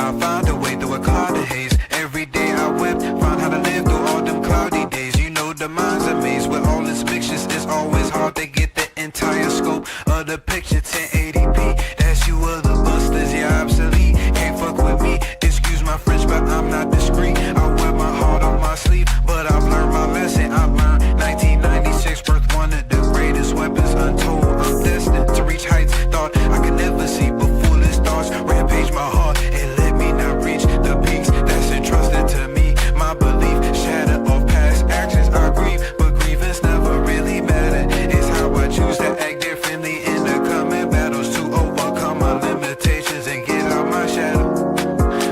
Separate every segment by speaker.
Speaker 1: I found a way through a cloud of haze. Every day I wept, found how to live through all them cloudy days. You know the mind's a maze with all its mixtures. It's always hard to get the entire scope of the picture. 1080p, that's you other busters, yeah, obsolete. Can't fuck with me, excuse my French, but I'm not discreet. I wear my heart on my sleeve, but I've learned my lesson. I learned 1996 birth, one of the greatest weapons untold. I'm destined to reach heights thought I could never see, but foolish thoughts rampage my heart and let me not reach the peaks that's entrusted to me. My belief shatter of past actions, I grieve, but grievance never really matter. It's how I choose to act differently in the coming battles to overcome my limitations and get out my shadow.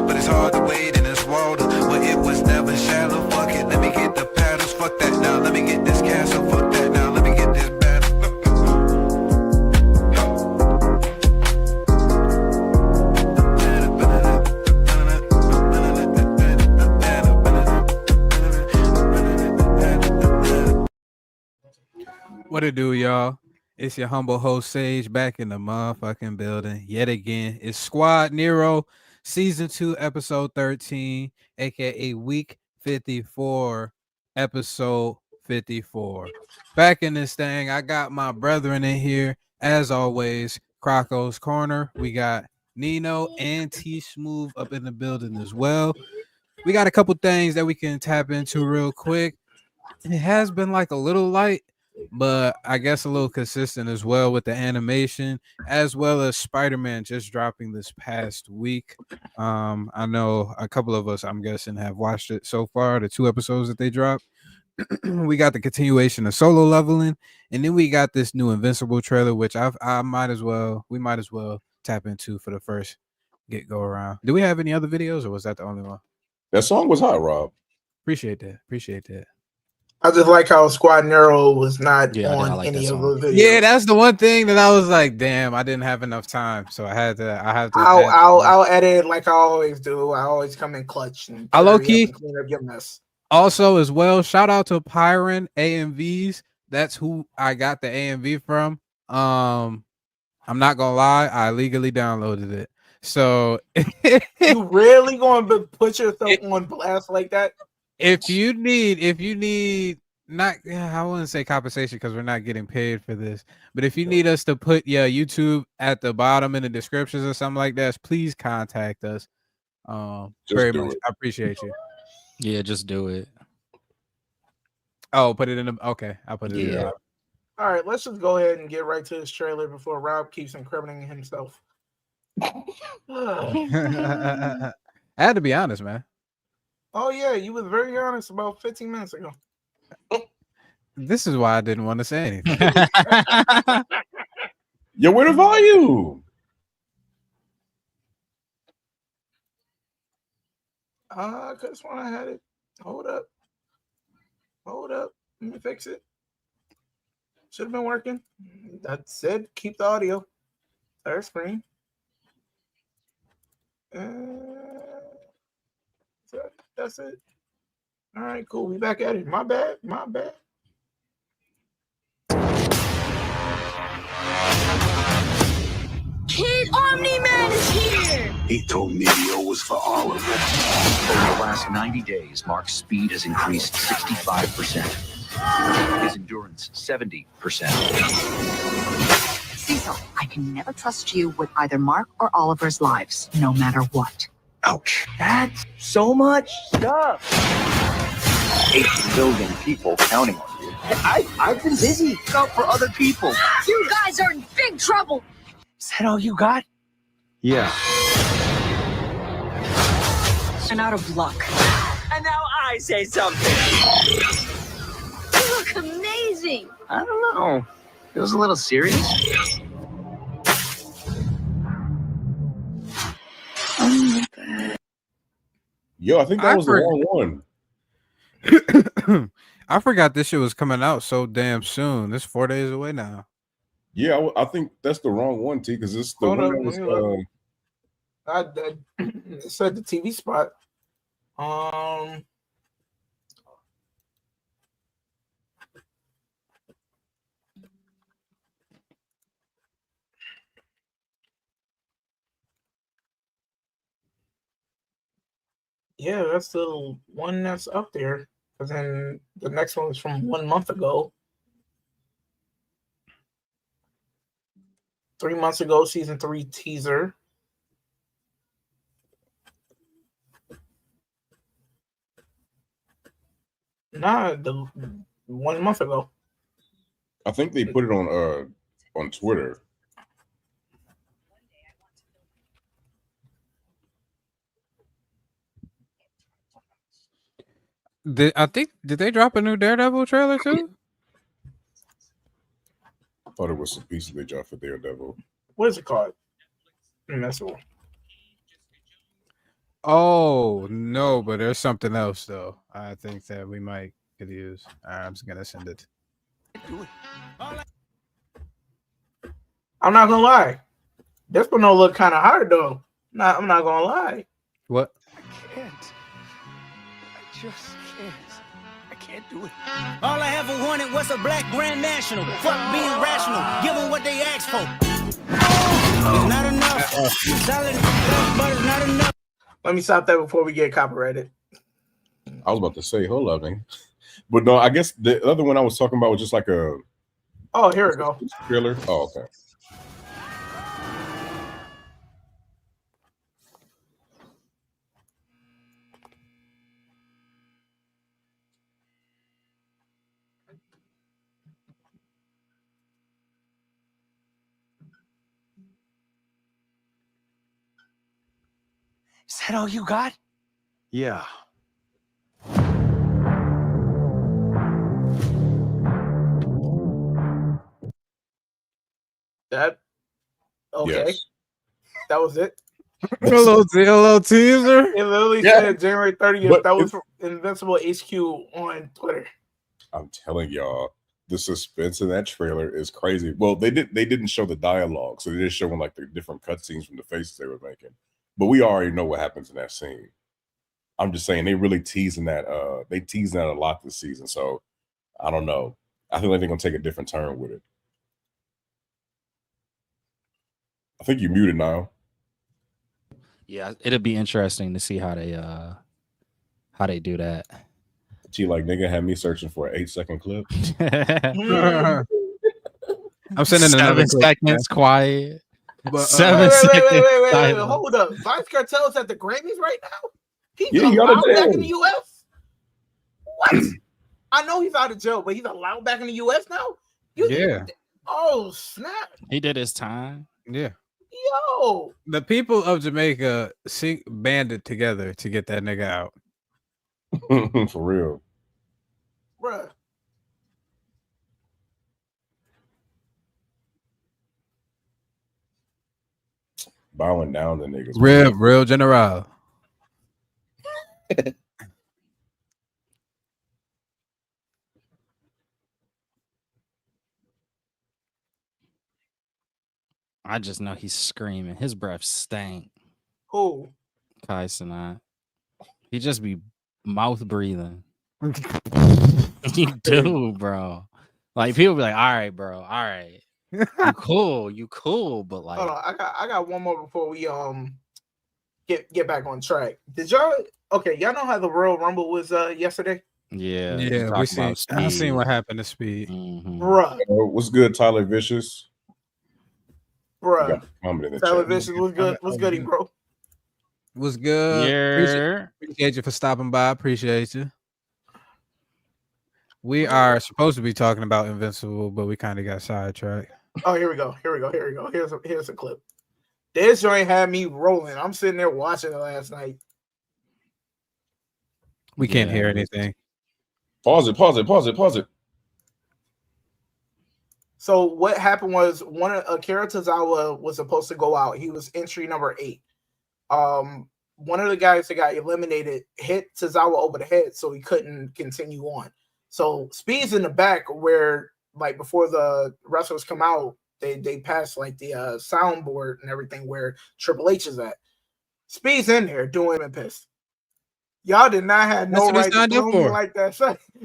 Speaker 1: But it's hard to wade in this water where it was never shallow. Fuck it, let me get the paddles. Fuck that now, let me get this castle. Fuck that now, let me get this battle.
Speaker 2: What it do, y'all? It's your humble host Sage back in the motherfucking building yet again. It's Squad Nero, season 2, episode 13, aka week 54, episode 54. Back in this thing, I got my brethren in here as always. Croco's Corner. We got Nino and T Smooth up in the building as well. We got a couple things that we can tap into real quick. It has been like a little light, but I guess a little consistent as well with the animation, as well as Spider-Man just dropping this past week. I know a couple of us, I'm guessing, have watched it so far, the 2 episodes that they dropped. We got the continuation of Solo Leveling, and then we got this new Invincible trailer, which we might as well tap into for the first go around. Do we have any other videos, or was that the only one?
Speaker 3: That song was hot, Rob.
Speaker 2: Appreciate that.
Speaker 4: I just like how Squad Nero was not
Speaker 5: Yeah, I
Speaker 4: on
Speaker 5: like
Speaker 4: any
Speaker 5: that
Speaker 4: of
Speaker 5: song.
Speaker 4: the videos.
Speaker 2: Yeah, that's the one thing that I was like, damn, I didn't have enough time, so I have to.
Speaker 4: I'll edit like I always do. I always come in clutch and
Speaker 2: I low
Speaker 4: hurry up
Speaker 2: key-
Speaker 4: and clean up your mess.
Speaker 2: Also, as well, shout out to Pyron AMVs. That's who I got the AMV from. I'm not gonna lie, I legally downloaded it. So
Speaker 4: You really going to put yourself on blast like that?
Speaker 2: if you need not, I wouldn't say compensation because we're not getting paid for this, but if you need us to put YouTube at the bottom in the descriptions or something like that, please contact us. Very much. I appreciate you.
Speaker 5: Yeah, just do it.
Speaker 2: Oh, put it in the okay. I'll put it in the
Speaker 4: All right, let's just go ahead and get right to this trailer before Rob keeps incriminating himself.
Speaker 2: I had to be honest, man.
Speaker 4: Oh yeah, you was very honest about 15 minutes ago.
Speaker 2: This is why I didn't want to say anything.
Speaker 3: Yo, where the volume?
Speaker 4: Cause when I had it, hold up. Let me fix it. Should have been working. That said, keep the audio. Third screen. That's it. All right, cool. We back at it. My bad.
Speaker 6: Kid Omni-Man is here!
Speaker 7: He told me it was for all of us.
Speaker 8: Over the last 90 days, Mark's speed has increased 65%. His endurance, 70%.
Speaker 6: Cecil, I can never trust you with either Mark or Oliver's lives, no matter what.
Speaker 8: Ouch.
Speaker 9: That's so much stuff.
Speaker 8: 8 billion people counting on you.
Speaker 9: I've been busy out for other people.
Speaker 6: You guys are in big trouble!
Speaker 9: Is that all you got?
Speaker 8: Yeah.
Speaker 6: And out of luck.
Speaker 9: And now I say something.
Speaker 6: You look amazing!
Speaker 8: I don't know. Feels a little serious.
Speaker 3: Yo, I think that was the wrong one.
Speaker 2: I forgot this shit was coming out so damn soon. It's 4 days away now.
Speaker 3: Yeah, I think that's the wrong one, T, because it's the one that was.
Speaker 4: I said the TV spot. Yeah, that's the one that's up there. But then the next one was from 1 month ago. 3 months ago, season 3 teaser. Nah, the 1 month ago.
Speaker 3: I think they put it on Twitter.
Speaker 2: Did they drop a new Daredevil trailer too?
Speaker 3: I thought it was some pieces they dropped for Daredevil.
Speaker 4: What is it called? Invincible.
Speaker 2: Oh no, but there's something else though. I think that we might could use. I'm just gonna send it.
Speaker 4: I'm not gonna lie. This one don't look kind of hard though. I'm not gonna lie.
Speaker 2: What?
Speaker 9: I can't. I just can't. I can't do it. All I ever wanted was a black Grand National. Fuck being rational. Give them what they asked for. It's not enough. Solid, but it's not enough.
Speaker 4: Let me stop that before we get copyrighted.
Speaker 3: I was about to say, hold up, man. But no, I guess the other one I was talking about was just like a.
Speaker 4: Oh, here we go.
Speaker 3: Thriller. Oh, okay.
Speaker 9: Is that all you got?
Speaker 7: Yeah.
Speaker 4: That okay.
Speaker 3: Yes.
Speaker 4: That was it.
Speaker 2: A little teaser.
Speaker 4: It literally said January 30th.
Speaker 3: But
Speaker 4: that was from Invincible HQ on Twitter.
Speaker 3: I'm telling y'all, the suspense in that trailer is crazy. Well, they didn't show the dialogue, so they just showing like the different cutscenes from the faces they were making. But we already know what happens in that scene. I'm just saying they really teasing that. They teasing that a lot this season. So I don't know. I feel like they're gonna take a different turn with it. I think you muted now.
Speaker 5: Yeah, it'll be interesting to see how they do that.
Speaker 3: She like nigga had me searching for an 8-second clip.
Speaker 2: I'm sending another
Speaker 5: 7 seconds quiet.
Speaker 2: But,
Speaker 5: 7 seconds.
Speaker 4: Wait, hold up. Vybz Kartel's at the Grammys right now? He's allowed back in the US? What? I know he's out of jail, but he's allowed back in the US now?
Speaker 2: Yeah.
Speaker 4: Oh, snap.
Speaker 5: He did his time.
Speaker 2: Yeah.
Speaker 4: Yo.
Speaker 2: The people of Jamaica banded together to get that nigga out.
Speaker 3: For real.
Speaker 4: Bruh.
Speaker 3: Bowing down the niggas.
Speaker 2: Real general.
Speaker 5: I just know he's screaming. His breath stank.
Speaker 4: Who?
Speaker 5: Kai Cenat. He just be mouth breathing. You do, bro. Like people be like, all right, bro, all right. You cool, but like
Speaker 4: hold on, I got one more before we get back on track. Did y'all y'all know how the Royal Rumble was yesterday?
Speaker 5: Yeah,
Speaker 2: I seen what happened to Speed.
Speaker 4: Bruh.
Speaker 3: What's good, Tyler Vicious?
Speaker 4: Bruh.
Speaker 3: Tyler
Speaker 4: Vicious was good. What's good, bro?
Speaker 2: Was good.
Speaker 5: Yeah.
Speaker 2: Appreciate you for stopping by. Appreciate you. We are supposed to be talking about Invincible, but we kind of got sidetracked.
Speaker 4: Oh, here we go. Here's a clip. This joint had me rolling. I'm sitting there watching it last night.
Speaker 2: We can't hear anything.
Speaker 3: Pause it.
Speaker 4: So what happened was Akira Tozawa was supposed to go out. He was entry number 8. One of the guys that got eliminated hit Tozawa over the head, so he couldn't continue on. So Speed's in the back where, like, before the wrestlers come out, they pass like the soundboard and everything where Triple H is at. Speed's in there doing him pissed. Y'all did not have no right to do me like that.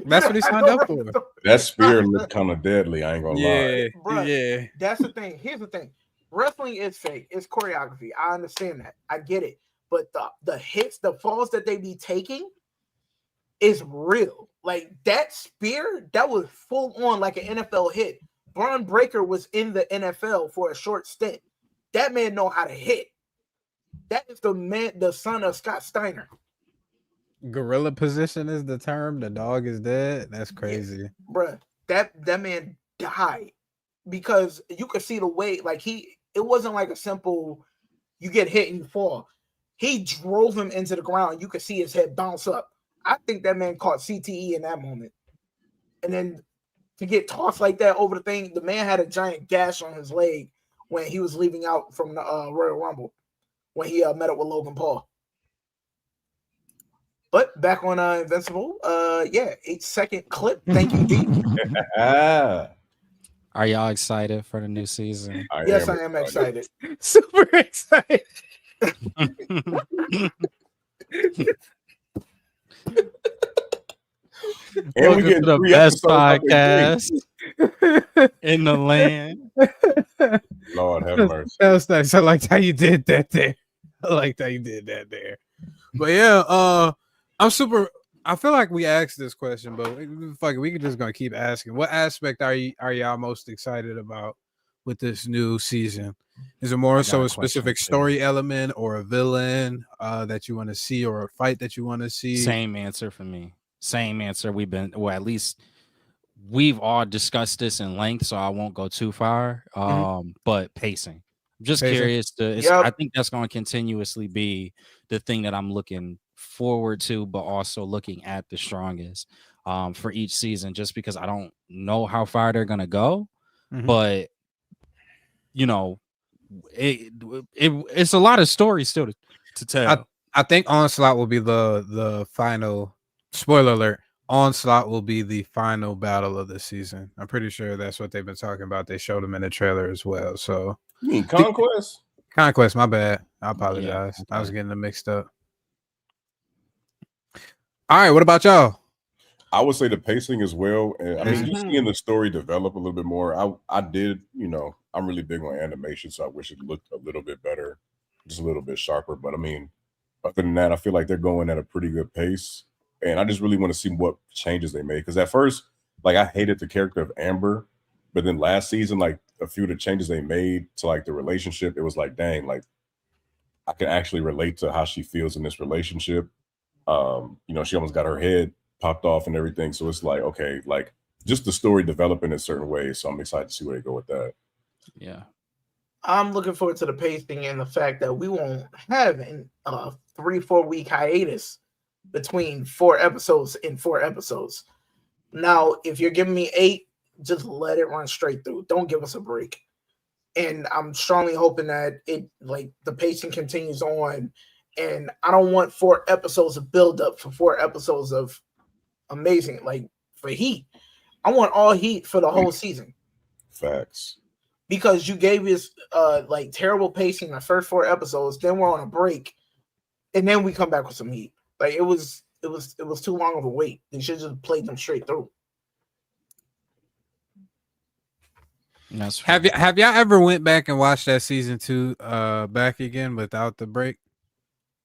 Speaker 2: That's what he signed up for.
Speaker 3: That spear looked kind of deadly. I ain't gonna lie.
Speaker 4: Bruh,
Speaker 2: yeah.
Speaker 4: That's the thing. Here's the thing. Wrestling is fake. It's choreography. I understand that. I get it. but the hits, the falls that they be taking is real. Like that spear, that was full on like an NFL hit. Braun Breaker was in the NFL for a short stint. That man know how to hit. That is the son of Scott Steiner.
Speaker 2: Gorilla position is the term. The dog is dead. That's crazy.
Speaker 4: Yeah, bruh. That man died because you could see the way, like it wasn't like a simple you get hit and you fall. He drove him into the ground. You could see his head bounce up. I think that man caught CTE in that moment. And then to get tossed like that over the thing, the man had a giant gash on his leg when he was leaving out from the Royal Rumble when he met up with Logan Paul. But back on Invincible, 8-second clip. Thank you, D.
Speaker 5: Are y'all excited for the new season?
Speaker 4: Yes, I am excited.
Speaker 2: Super excited.
Speaker 3: And we get
Speaker 5: the best podcast in the land.
Speaker 3: Lord have mercy.
Speaker 2: That was nice. I liked how you did that there. But yeah, I'm super. I feel like we asked this question, but fuck it, we can just gonna keep asking. What aspect are y'all most excited about with this new season? Is it more so a specific story element or a villain that you want to see or a fight that you want to see?
Speaker 5: Same answer for me. Same answer. At least we've all discussed this in length, so I won't go too far. But pacing. I'm just curious I think that's going to continuously be the thing that I'm looking forward to, but also looking at the strongest for each season, just because I don't know how far they're going to go. But you know, it's a lot of stories still to tell.
Speaker 2: I think Onslaught will be the final. Spoiler alert: Onslaught will be the final battle of the season. I'm pretty sure that's what they've been talking about. They showed them in the trailer as well. So
Speaker 3: you mean Conquest?
Speaker 2: Conquest, my bad. I apologize. Yeah, okay. I was getting them mixed up. All right, what about y'all?
Speaker 3: I would say the pacing as well. And I mean, just seeing the story develop a little bit more. I did, I'm really big on animation, so I wish it looked a little bit better, just a little bit sharper. But I mean, other than that, I feel like they're going at a pretty good pace. And I just really want to see what changes they made. Because at first, like, I hated the character of Amber. But then last season, like, a few of the changes they made to, like, the relationship, it was like, dang, like, I can actually relate to how she feels in this relationship. She almost got her head popped off and everything. So it's like, okay, like, just the story developing in certain ways. So I'm excited to see where they go with that.
Speaker 5: Yeah.
Speaker 4: I'm looking forward to the pacing and the fact that we won't have a 3-4 week hiatus between 4 episodes in 4 episodes. Now, if you're giving me 8, just let it run straight through. Don't give us a break. And I'm strongly hoping that the pacing continues on. And I don't want 4 episodes of build up for 4 episodes of amazing, like for Heat. I want all Heat for the whole season.
Speaker 3: Facts.
Speaker 4: Because you gave us terrible pacing the first 4 episodes, then we're on a break, and then we come back with some Heat. Like it was too long of a wait. They should just played them straight through.
Speaker 2: Have y'all ever went back and watched that season 2 back again without the break?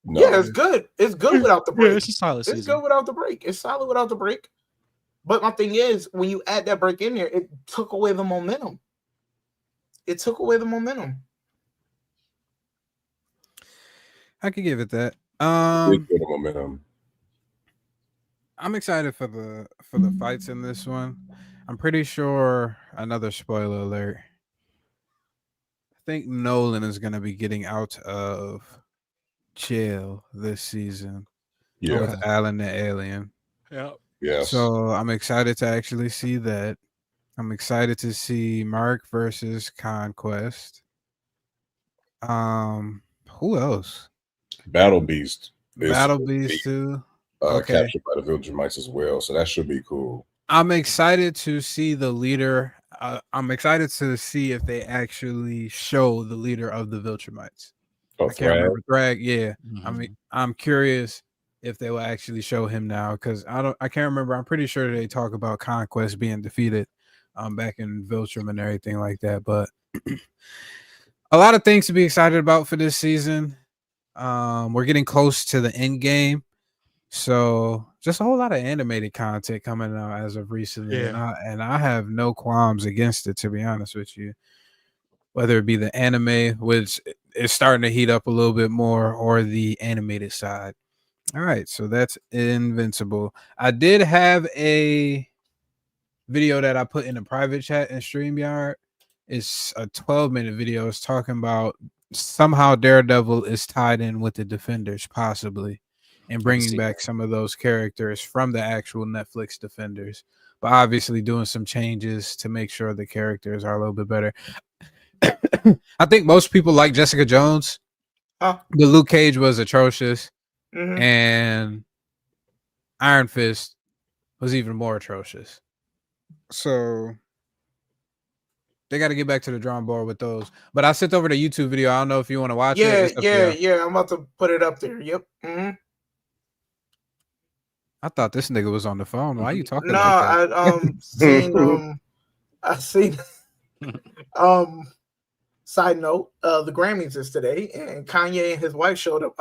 Speaker 3: No.
Speaker 4: Yeah, it's good. It's good without the break.
Speaker 5: Yeah, it's a solid season.
Speaker 4: It's good without the break. It's solid without the break. But my thing is, when you add that break in there, it took away the momentum.
Speaker 2: I could give it that.
Speaker 3: Momentum.
Speaker 2: I'm excited for the fights in this one. I'm pretty sure, another spoiler alert, I think Nolan is going to be getting out of jail this season with Alan the Alien.
Speaker 3: Yes.
Speaker 2: So I'm excited to actually see that. I'm excited to see Mark versus Conquest. Who else?
Speaker 3: Battle Beast.
Speaker 2: Battle Beast too.
Speaker 3: Captured by the Viltrumites as well. So that should be cool.
Speaker 2: I'm excited to see the leader. I'm excited to see if they actually show the leader of the Viltrumites.
Speaker 3: I can't remember
Speaker 2: Thrag. Yeah. I mean, I'm curious if they will actually show him now, because I can't remember. I'm pretty sure they talk about Conquest being defeated back in Viltrum and everything like that. But a lot of things to be excited about for this season. We're getting close to the end game. So just a whole lot of animated content coming out as of recently. And I have no qualms against it, to be honest with you. Whether it be the anime, which is starting to heat up a little bit more, or the animated side. All right, so that's Invincible. I did have a video that I put in a private chat in StreamYard. It's a 12-minute video. It's talking about somehow Daredevil is tied in with the Defenders, possibly, and bringing back some of those characters from the actual Netflix Defenders, but obviously doing some changes to make sure the characters are a little bit better. I think most people like Jessica Jones. The Luke Cage was atrocious, and Iron Fist was even more atrocious. So they got to get back to the drawing board with those. But I sent over the YouTube video. I don't know if you want to watch it.
Speaker 4: Yeah. I'm about to put it up there. Yep.
Speaker 2: I thought this nigga was on the phone. Why are you talking like
Speaker 4: that? I seen side note, the Grammys is today, and Kanye and his wife showed up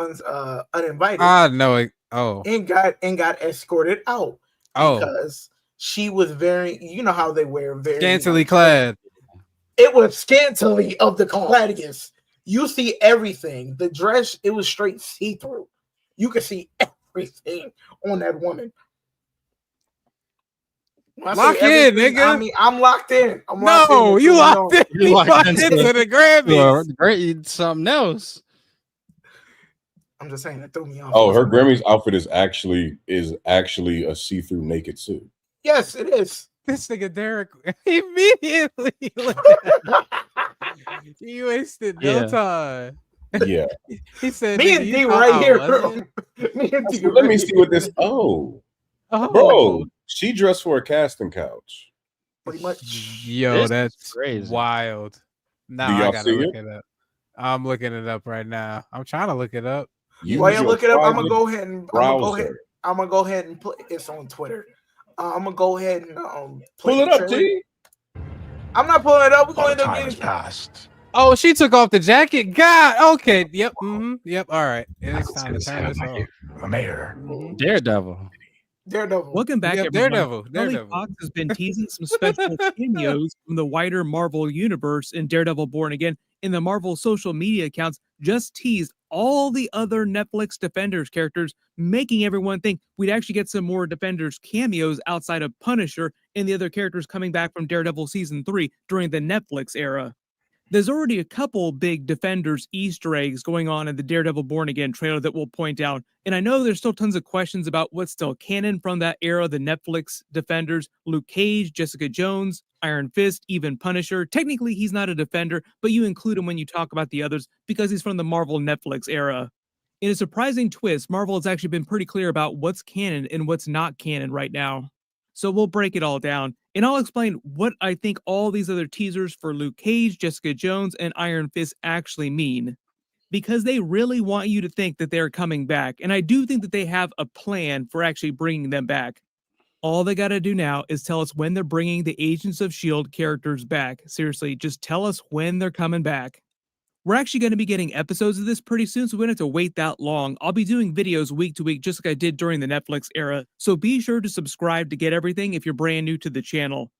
Speaker 4: uninvited.
Speaker 2: No. And
Speaker 4: got escorted out because she was very, you know how they wear very
Speaker 2: scantily clad.
Speaker 4: It was scantily of the cladiest. You see everything. The dress, it was straight see-through. You could see everything on that woman.
Speaker 2: Lock in, nigga.
Speaker 4: I mean, I'm locked in.
Speaker 2: You locked in. You locked into the Grammys.
Speaker 5: Great, something else.
Speaker 4: I'm just saying that threw me off.
Speaker 3: Oh, her Grammys outfit is actually a see-through naked suit.
Speaker 4: Yes, it is.
Speaker 2: This nigga Derek immediately. He wasted no time.
Speaker 3: Yeah.
Speaker 2: He said,
Speaker 4: "Me and D right here, girl."
Speaker 3: Let me see what this. Bro, she dressed for a casting couch.
Speaker 4: Pretty much.
Speaker 2: Yo, that's
Speaker 5: crazy.
Speaker 2: Wild. Now I gotta look it up. I'm looking it up right now. I'm trying to look it up.
Speaker 4: While you look it up, I'm gonna go ahead and put it's on Twitter. I'm gonna go ahead and
Speaker 3: pull it up, T.
Speaker 4: I'm not pulling it up. We're going to end up getting
Speaker 7: passed.
Speaker 2: Oh, she took off the jacket. God. Okay. Yep. Yep. All right. It's time to turn this off.
Speaker 7: The mayor.
Speaker 5: Daredevil.
Speaker 10: Welcome back, everyone. Daredevil. Fox has been teasing some special cameos from the wider Marvel universe in Daredevil Born Again. In the Marvel social media accounts, just teased all the other Netflix Defenders characters, making everyone think we'd actually get some more Defenders cameos outside of Punisher and the other characters coming back from Daredevil Season 3 during the Netflix era. There's already a couple big Defenders Easter eggs going on in the Daredevil Born Again trailer that we'll point out. And I know there's still tons of questions about what's still canon from that era, the Netflix Defenders, Luke Cage, Jessica Jones, Iron Fist, even Punisher. Technically, he's not a Defender, but you include him when you talk about the others because he's from the Marvel Netflix era. In a surprising twist, Marvel has actually been pretty clear about what's canon and what's not canon right now. So we'll break it all down, and I'll explain what I think all these other teasers for Luke Cage, Jessica Jones, and Iron Fist actually mean. Because they really want you to think that they're coming back, and I do think that they have a plan for actually bringing them back. All they gotta do now is tell us when they're bringing the Agents of S.H.I.E.L.D. characters back. Seriously, just tell us when they're coming back. We're actually going to be getting episodes of this pretty soon, so we don't have to wait that long. I'll be doing videos week to week, just like I did during the Netflix era. So be sure to subscribe to get everything if you're brand new to the channel.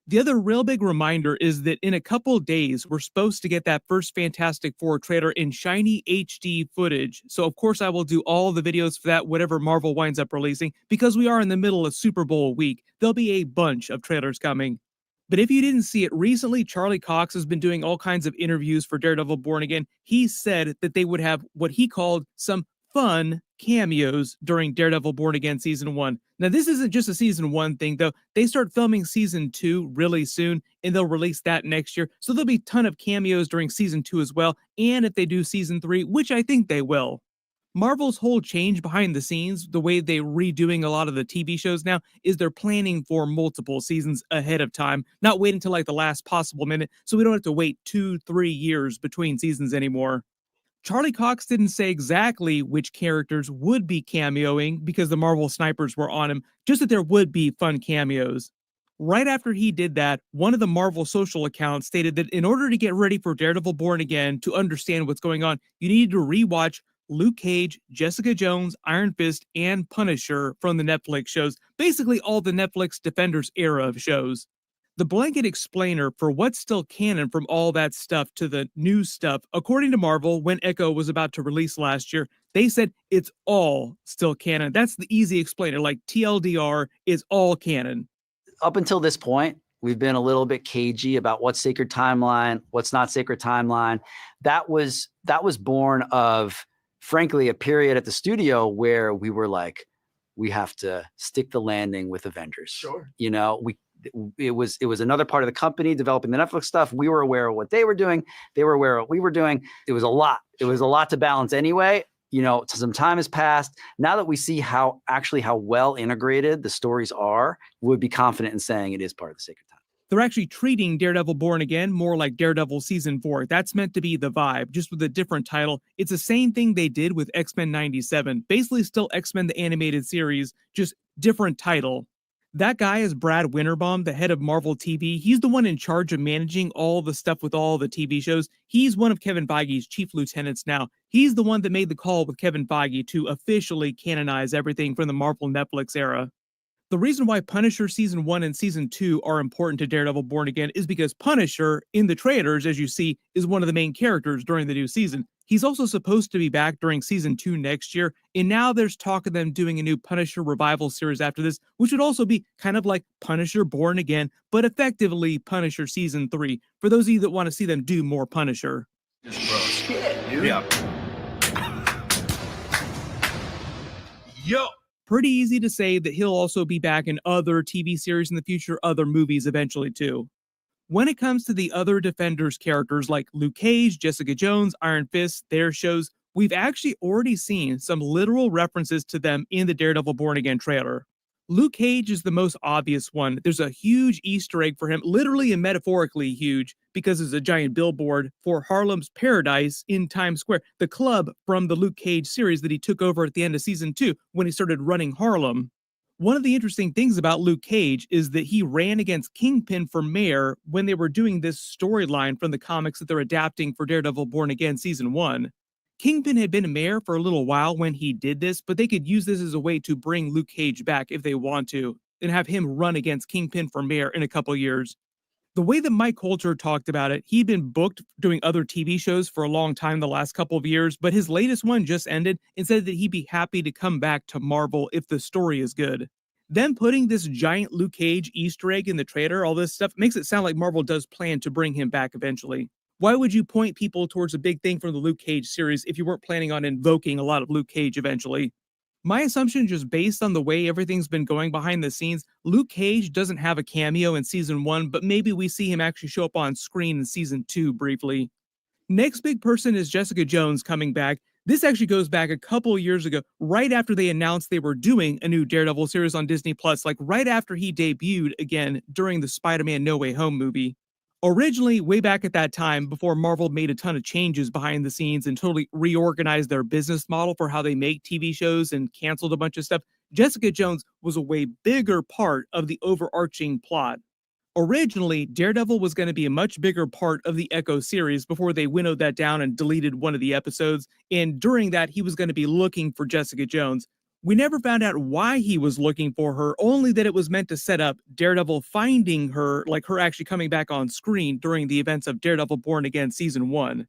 Speaker 10: The other real big reminder is that in a couple days, we're supposed to get that first Fantastic Four trailer in shiny HD footage. So of course I will do all the videos for that, whatever Marvel winds up releasing, because we are in the middle of Super Bowl week. There'll be a bunch of trailers coming. But if you didn't see it, recently Charlie Cox has been doing all kinds of interviews for Daredevil Born Again. He said that they would have what he called some fun cameos during Daredevil Born Again Season 1. Now, this isn't just a Season 1 thing, though. They start filming Season 2 really soon, and they'll release that next year. So there'll be a ton of cameos during Season 2 as well, and if they do Season 3, which I think they will. Marvel's whole change behind the scenes, the way they're redoing a lot of the TV shows now, is they're planning for multiple seasons ahead of time, not waiting till like the last possible minute, so we don't have to wait 2-3 years between seasons anymore. Charlie Cox didn't say exactly which characters would be cameoing because the Marvel snipers were on him, just that there would be fun cameos. Right after he did that, one of the Marvel social accounts stated that in order to get ready for Daredevil Born Again to understand what's going on, you needed to rewatch Luke Cage, Jessica Jones, Iron Fist, and Punisher from the Netflix shows, basically all the Netflix Defenders era of shows. The blanket explainer for what's still canon from all that stuff to the new stuff, according to Marvel, when Echo was about to release last year, they said it's all still canon. That's the easy explainer, like TLDR is all canon.
Speaker 11: Up until this point, we've been a little bit cagey about what's sacred timeline, what's not sacred timeline. That was born of, frankly, a period at the studio where we were like, we have to stick the landing with Avengers.
Speaker 4: Sure.
Speaker 11: You know, it was another part of the company developing the Netflix stuff. We were aware of what they were doing. They were aware of what we were doing. It was a lot. It was a lot to balance anyway. You know, some time has passed. Now that we see how well integrated the stories are, we would be confident in saying it is part of the sacred time.
Speaker 10: They're actually treating Daredevil Born Again more like Daredevil Season 4. That's meant to be the vibe, just with a different title. It's the same thing they did with X-Men 97. Basically still X-Men the Animated Series, just different title. That guy is Brad Winterbaum, the head of Marvel TV. He's the one in charge of managing all the stuff with all the TV shows. He's one of Kevin Feige's chief lieutenants now. He's the one that made the call with Kevin Feige to officially canonize everything from the Marvel Netflix era. The reason why Punisher Season 1 and Season 2 are important to Daredevil Born Again is because Punisher, in the trailers, as you see, is one of the main characters during the new season. He's also supposed to be back during Season 2 next year, and now there's talk of them doing a new Punisher revival series after this, which would also be kind of like Punisher Born Again, but effectively Punisher Season 3, for those of you that want to see them do more Punisher.
Speaker 7: Shit, dude. Yeah. Yo.
Speaker 10: Pretty easy to say that he'll also be back in other TV series in the future, other movies eventually too. When it comes to the other Defenders characters like Luke Cage, Jessica Jones, Iron Fist, their shows, we've actually already seen some literal references to them in the Daredevil Born Again trailer. Luke Cage is the most obvious one. There's a huge Easter egg for him, literally and metaphorically huge, because it's a giant billboard for Harlem's Paradise in Times Square, the club from the Luke Cage series that he took over at the end of Season 2 when he started running Harlem. One of the interesting things about Luke Cage is that he ran against Kingpin for mayor when they were doing this storyline from the comics that they're adapting for Daredevil Born Again Season 1. Kingpin had been a mayor for a little while when he did this, but they could use this as a way to bring Luke Cage back if they want to, and have him run against Kingpin for mayor in a couple years. The way that Mike Coulter talked about it, he'd been booked doing other TV shows for a long time the last couple of years, but his latest one just ended and said that he'd be happy to come back to Marvel if the story is good. Them putting this giant Luke Cage Easter egg in the trailer, all this stuff, makes it sound like Marvel does plan to bring him back eventually. Why would you point people towards a big thing from the Luke Cage series if you weren't planning on invoking a lot of Luke Cage eventually? My assumption, just based on the way everything's been going behind the scenes, Luke Cage doesn't have a cameo in Season 1, but maybe we see him actually show up on screen in Season 2 briefly. Next big person is Jessica Jones coming back. This actually goes back a couple years ago, right after they announced they were doing a new Daredevil series on Disney+, like right after he debuted again during the Spider-Man No Way Home movie. Originally, way back at that time, before Marvel made a ton of changes behind the scenes and totally reorganized their business model for how they make TV shows and canceled a bunch of stuff, Jessica Jones was a way bigger part of the overarching plot. Originally, Daredevil was going to be a much bigger part of the Echo series before they winnowed that down and deleted one of the episodes, and during that, he was going to be looking for Jessica Jones. We never found out why he was looking for her, only that it was meant to set up Daredevil finding her, like her actually coming back on screen during the events of Daredevil Born Again Season 1.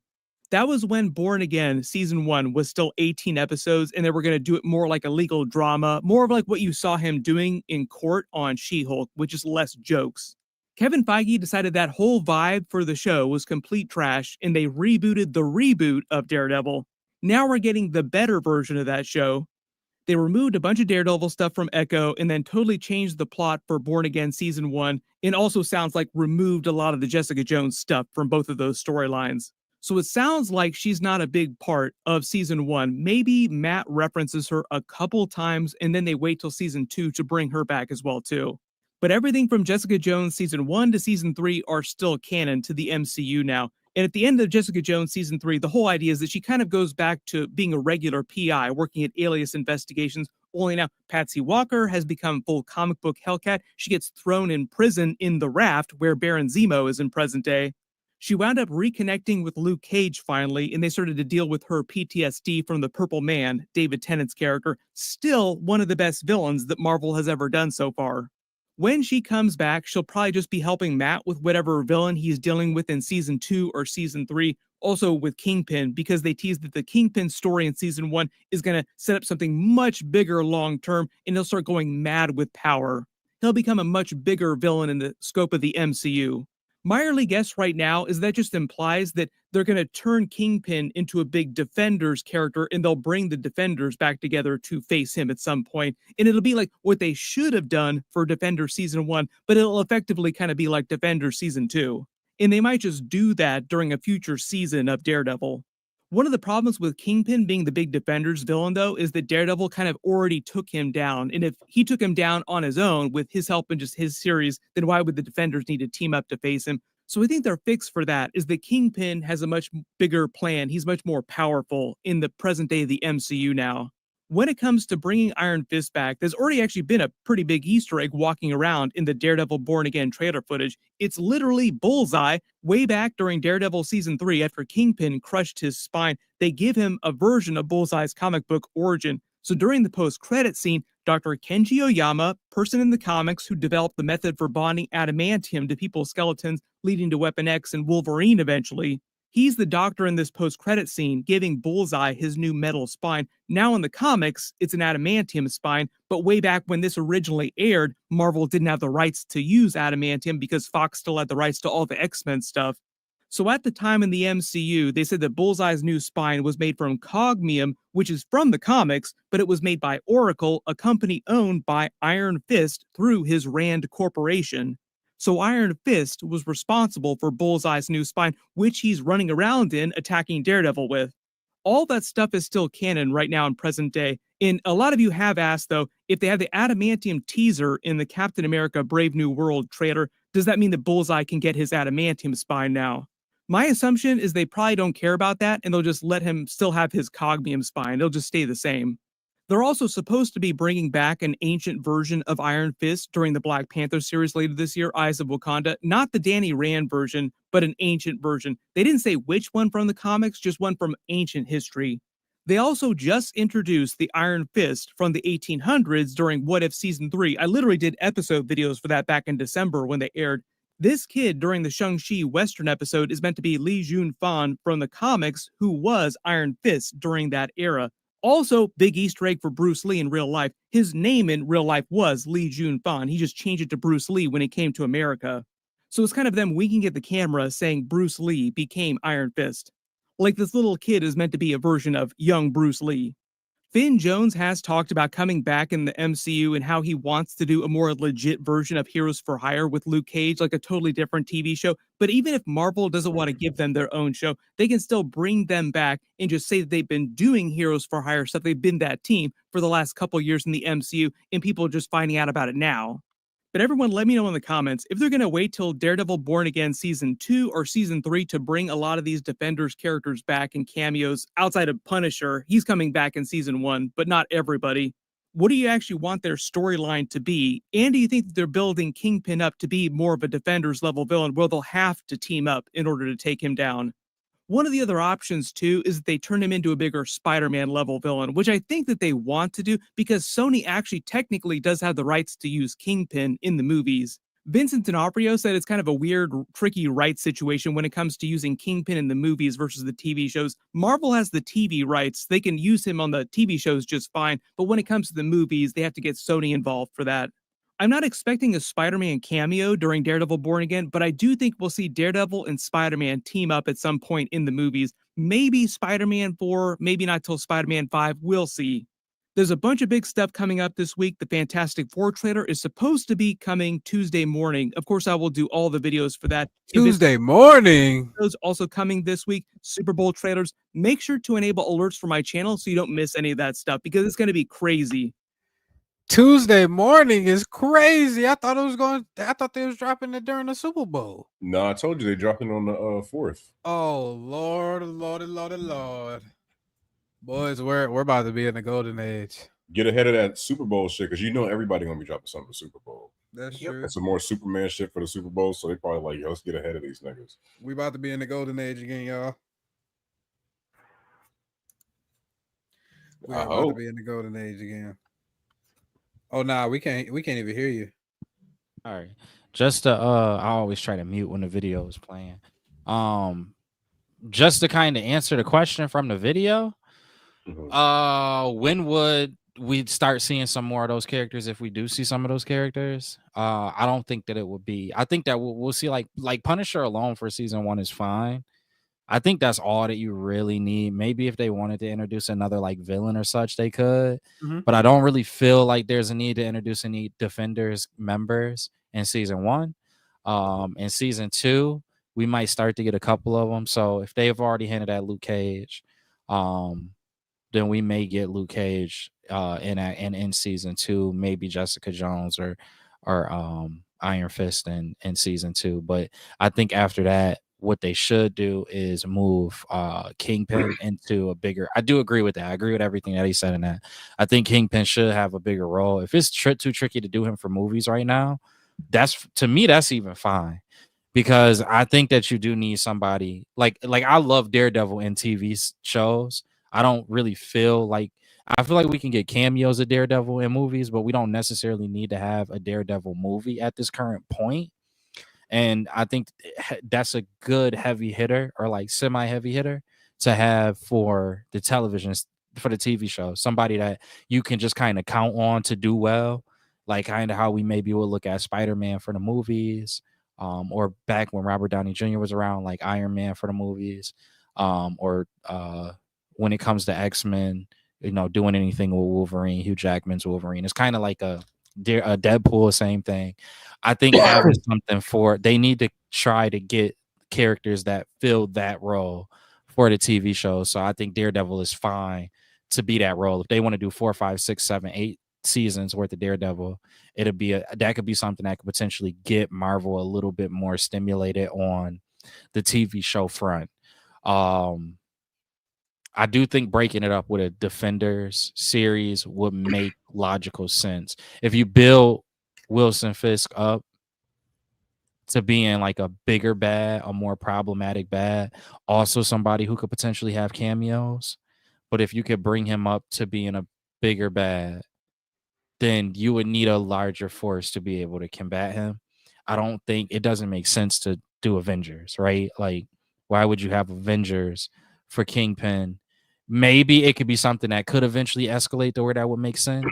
Speaker 10: That was when Born Again Season 1 was still 18 episodes, and they were going to do it more like a legal drama, more of like what you saw him doing in court on She-Hulk, which is less jokes. Kevin Feige decided that whole vibe for the show was complete trash, and they rebooted the reboot of Daredevil. Now we're getting the better version of that show. They removed a bunch of Daredevil stuff from Echo and then totally changed the plot for Born Again Season 1, and also sounds like removed a lot of the Jessica Jones stuff from both of those storylines. So it sounds like she's not a big part of Season 1. Maybe Matt references her a couple times, and then they wait till Season 2 to bring her back as well, too. But everything from Jessica Jones Season 1 to Season 3 are still canon to the MCU now. And at the end of Jessica Jones Season 3, the whole idea is that she kind of goes back to being a regular PI, working at Alias Investigations, only now Patsy Walker has become full comic book Hellcat. She gets thrown in prison in the Raft, where Baron Zemo is in present day. She wound up reconnecting with Luke Cage finally, and they started to deal with her PTSD from the Purple Man, David Tennant's character, still one of the best villains that Marvel has ever done so far. When she comes back, she'll probably just be helping Matt with whatever villain he's dealing with in season 2 or season 3, also with Kingpin, because they teased that the Kingpin story in season 1 is going to set up something much bigger long term, and he'll start going mad with power. He'll become a much bigger villain in the scope of the MCU. My early guess right now is that just implies that they're going to turn Kingpin into a big Defenders character, and they'll bring the Defenders back together to face him at some point. And it'll be like what they should have done for Defenders Season 1, but it'll effectively kind of be like Defenders Season 2. And they might just do that during a future season of Daredevil. One of the problems with Kingpin being the big Defenders villain, though, is that Daredevil kind of already took him down. And if he took him down on his own with his help in just his series, then why would the Defenders need to team up to face him? So I think their fix for that is that Kingpin has a much bigger plan. He's much more powerful in the present day of the MCU now. When it comes to bringing Iron Fist back, there's already actually been a pretty big Easter egg walking around in the Daredevil Born Again trailer footage. It's literally Bullseye. Way back during Daredevil Season 3, after Kingpin crushed his spine, they give him a version of Bullseye's comic book origin. So during the post-credit scene, Dr. Kenji Oyama, person in the comics who developed the method for bonding adamantium to people's skeletons, leading to Weapon X and Wolverine eventually, he's the doctor in this post-credit scene, giving Bullseye his new metal spine. Now in the comics, it's an adamantium spine, but way back when this originally aired, Marvel didn't have the rights to use adamantium because Fox still had the rights to all the X-Men stuff. So at the time in the MCU, they said that Bullseye's new spine was made from cogmium, which is from the comics, but it was made by Oracle, a company owned by Iron Fist through his Rand Corporation. So Iron Fist was responsible for Bullseye's new spine, which he's running around in, attacking Daredevil with. All that stuff is still canon right now in present day. And a lot of you have asked, though, if they have the adamantium teaser in the Captain America Brave New World trailer, does that mean that Bullseye can get his adamantium spine now? My assumption is they probably don't care about that, and they'll just let him still have his cogmium spine. It'll just stay the same. They're also supposed to be bringing back an ancient version of Iron Fist during the Black Panther series later this year, Eyes of Wakanda. Not the Danny Rand version, but an ancient version. They didn't say which one from the comics, just one from ancient history. They also just introduced the Iron Fist from the 1800s during What If Season 3. I literally did episode videos for that back in December when they aired. This kid during the Shang-Chi Western episode is meant to be Li Jun-fan from the comics, who was Iron Fist during that era. Also, big Easter egg for Bruce Lee in real life. His name in real life was Li Jun-fan. He just changed it to Bruce Lee when he came to America. So it's kind of them winking at the camera saying Bruce Lee became Iron Fist. Like this little kid is meant to be a version of young Bruce Lee. Finn Jones has talked about coming back in the MCU and how he wants to do a more legit version of Heroes for Hire with Luke Cage, like a totally different TV show. But even if Marvel doesn't want to give them their own show, they can still bring them back and just say that they've been doing Heroes for Hire stuff. They've been that team for the last couple years in the MCU, and people are just finding out about it now. But everyone, let me know in the comments if they're going to wait till Daredevil Born Again Season 2 or Season 3 to bring a lot of these Defenders characters back in cameos outside of Punisher. He's coming back in Season 1, but not everybody. What do you actually want their storyline to be? And do you think that they're building Kingpin up to be more of a Defenders level villain where they'll have to team up in order to take him down? One of the other options, too, is that they turn him into a bigger Spider-Man level villain, which I think that they want to do because Sony actually technically does have the rights to use Kingpin in the movies. Vincent D'Onofrio said it's kind of a weird, tricky rights situation when it comes to using Kingpin in the movies versus the TV shows. Marvel has the TV rights. They can use him on the TV shows just fine, but when it comes to the movies, they have to get Sony involved for that. I'm not expecting a Spider-Man cameo during Daredevil Born Again, but I do think we'll see Daredevil and Spider-Man team up at some point in the movies. Maybe Spider-Man 4, maybe not till Spider-Man 5, we'll see. There's a bunch of big stuff coming up this week. The Fantastic Four trailer is supposed to be coming Tuesday morning. Of course, I will do all the videos for that.
Speaker 2: Tuesday morning?
Speaker 10: Those also coming this week. Super Bowl trailers. Make sure to enable alerts for my channel so you don't miss any of that stuff because it's going to be crazy.
Speaker 2: Tuesday morning is crazy. I thought they was dropping it during the Super Bowl.
Speaker 3: No, I told you they're dropping on the 4th.
Speaker 2: Oh Lord. Boys, we're about to be in the golden age.
Speaker 3: Get ahead of that Super Bowl shit because you know everybody gonna be dropping something for Super Bowl.
Speaker 2: That's true.
Speaker 3: And some more Superman shit for the Super Bowl. So they probably like, yo, let's get ahead of these niggas.
Speaker 2: We about to be in the golden age again, y'all. We are about to be in the golden age again. Oh nah, we can't even hear you.
Speaker 5: All right. Just to I always try to mute when the video is playing. Just to kind of answer the question from the video, when would we start seeing some more of those characters if we do see some of those characters? I don't think that it would be. I think that we'll see like Punisher alone for season 1 is fine. I think that's all that you really need. Maybe if they wanted to introduce another like villain or such, they could. But I don't really feel like there's a need to introduce any Defenders members in season 1. In season 2, we might start to get a couple of them. So if they've already hinted at Luke Cage, then we may get Luke Cage in season 2, maybe Jessica Jones or Iron Fist in season 2. But I think after that, what they should do is move Kingpin into a bigger. I do agree with that. I agree with everything that he said in that. I think Kingpin should have a bigger role. If it's too tricky to do him for movies right now, to me that's even fine, because I think that you do need somebody like I love Daredevil in TV shows. I don't really feel like we can get cameos of Daredevil in movies, but we don't necessarily need to have a Daredevil movie at this current point. And I think that's a good heavy hitter or like semi heavy hitter to have for the television, for the TV show. Somebody that you can just kind of count on to do well, like kind of how we maybe will look at Spider-Man for the movies, or back when Robert Downey Jr. was around, like Iron Man for the movies, or when it comes to X-Men, doing anything with Wolverine, Hugh Jackman's Wolverine. It's kind of like a Deadpool, same thing. I think having something they need to try to get characters that fill that role for the TV show. So I think Daredevil is fine to be that role. If they want to do 4, 5, 6, 7, 8 seasons worth of Daredevil, that could be something that could potentially get Marvel a little bit more stimulated on the TV show front. I do think breaking it up with a Defenders series would make logical sense. If you build Wilson Fisk up to being like a bigger bad, a more problematic bad, also somebody who could potentially have cameos. But if you could bring him up to being a bigger bad, then you would need a larger force to be able to combat him. I don't think it doesn't make sense to do Avengers, right? Like, why would you have Avengers for Kingpin? Maybe it could be something that could eventually escalate to where that would make sense,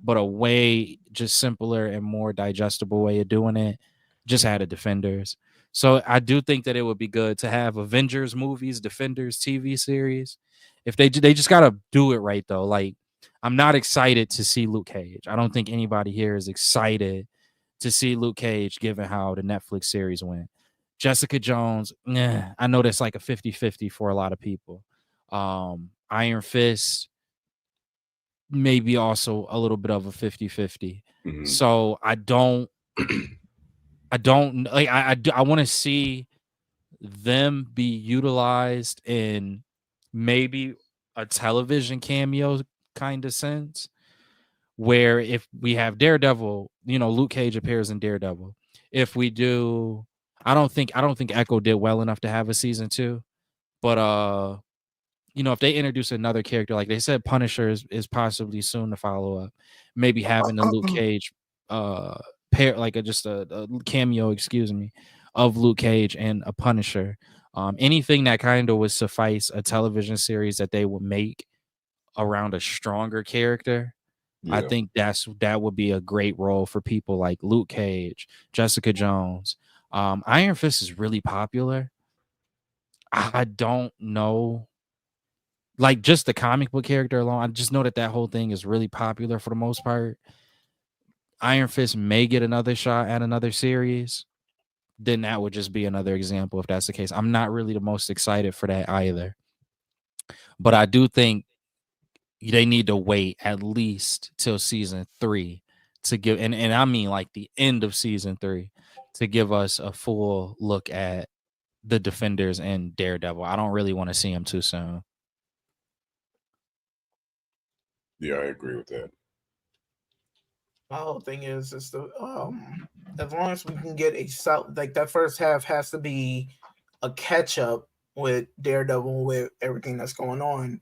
Speaker 5: but a way just simpler and more digestible way of doing it, just had a Defenders. So I do think that it would be good to have Avengers movies, Defenders TV series. If they just gotta do it right though. Like, I'm not excited to see Luke Cage. I don't think anybody here is excited to see Luke Cage, given how the Netflix series went. Jessica Jones, I know that's like a 50-50 for a lot of people. Iron Fist, maybe also a little bit of a 50-50. So I don't like, I want to see them be utilized in maybe a television cameo kind of sense, where if we have Daredevil, Luke Cage appears in Daredevil. If we do, I don't think Echo did well enough to have a season 2, but if they introduce another character, like they said, Punisher is possibly soon to follow up. Maybe having the Luke Cage pair, like a cameo, of Luke Cage and a Punisher. Anything that kind of would suffice a television series that they would make around a stronger character. Yeah. I think that would be a great role for people like Luke Cage, Jessica Jones. Iron Fist is really popular. I don't know. Like, just the comic book character alone, I just know that whole thing is really popular for the most part. Iron Fist may get another shot at another series. Then that would just be another example if that's the case. I'm not really the most excited for that either. But I do think they need to wait at least till season 3 to give, and I mean like the end of season 3, to give us a full look at the Defenders and Daredevil. I don't really want to see him too soon.
Speaker 3: Yeah, I agree with that.
Speaker 4: My whole thing is the as long as we can get like that first half has to be a catch up with Daredevil with everything that's going on.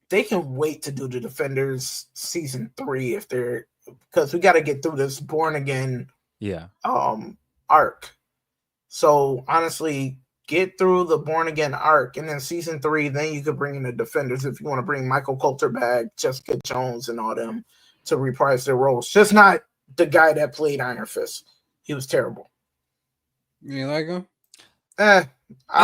Speaker 4: They can wait to do the Defenders season 3 if they're because we got to get through this Born Again arc. So honestly, get through the Born Again arc, and then season 3, then you could bring in the Defenders if you want to bring Michael Coulter back, Jessica Jones, and all them to reprise their roles. Just not the guy that played Iron Fist. He was terrible.
Speaker 2: You like him?
Speaker 4: I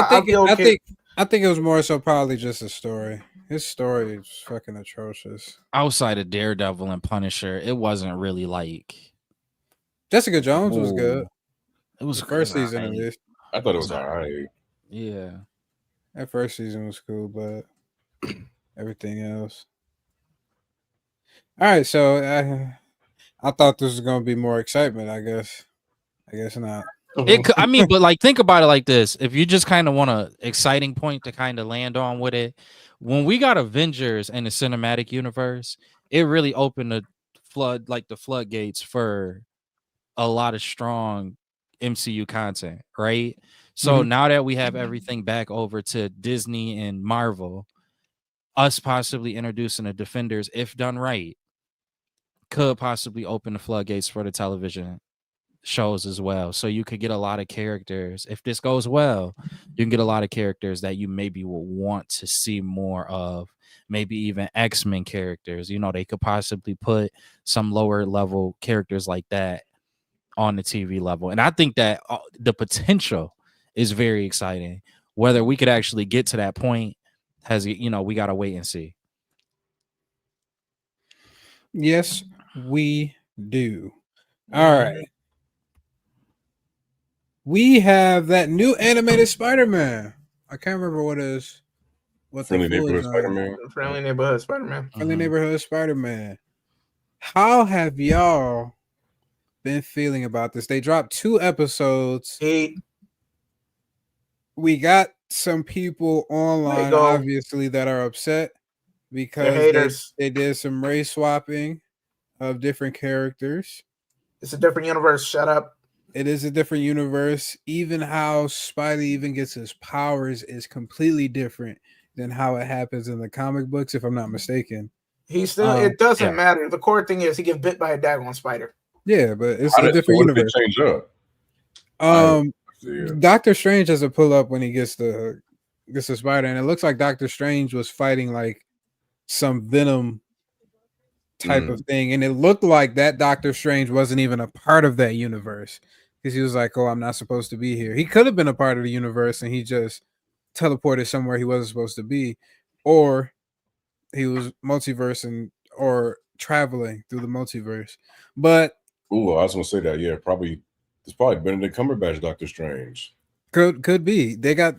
Speaker 2: think it was more so probably just a story. His story is fucking atrocious.
Speaker 5: Outside of Daredevil and Punisher, it wasn't really like
Speaker 2: Jessica Jones was good.
Speaker 5: It was
Speaker 2: the first season at least.
Speaker 3: I thought it was alright.
Speaker 5: Yeah.
Speaker 2: That first season was cool, but everything else. All right, so I thought this was gonna be more excitement. I guess not.
Speaker 5: I mean, but like, think about it like this: if you just kind of want an exciting point to kind of land on with it, when we got Avengers in the cinematic universe, it really opened the floodgates for a lot of strong MCU content, right? So now that we have everything back over to Disney and Marvel, us possibly introducing the Defenders, if done right, could possibly open the floodgates for the television shows as well. So you could get a lot of characters. If this goes well, you can get a lot of characters that you maybe will want to see more of, maybe even X-Men characters. You know, they could possibly put some lower level characters like that on the TV level. And I think that the potential is very exciting. Whether we could actually get to that point we got to wait and see.
Speaker 2: Yes, we do. All right. We have that new animated Spider-Man. I can't remember
Speaker 3: Friendly Neighborhood Spider-Man.
Speaker 4: Friendly Neighborhood Spider-Man.
Speaker 2: Friendly Neighborhood Spider-Man. How have y'all been feeling about this? They dropped 2 episodes. We got some people online, obviously, that are upset because they did some race swapping of different characters.
Speaker 4: It's a different universe. Shut up.
Speaker 2: It is a different universe. Even how Spidey even gets his powers is completely different than how it happens in the comic books, if I'm not mistaken.
Speaker 4: It doesn't matter. The core thing is he gets bit by a daggone spider.
Speaker 2: Yeah, but it's a different universe.
Speaker 3: Change up?
Speaker 2: Doctor Strange has a pull up when he gets the spider, and it looks like Doctor Strange was fighting like some venom type of thing, and it looked like that Doctor Strange wasn't even a part of that universe because he was like, "Oh, I'm not supposed to be here." He could have been a part of the universe, and he just teleported somewhere he wasn't supposed to be, or he was multiverse or traveling through the multiverse. But
Speaker 3: I was gonna say that. Yeah, it's probably Benedict Cumberbatch, Doctor Strange.
Speaker 2: Could be. They got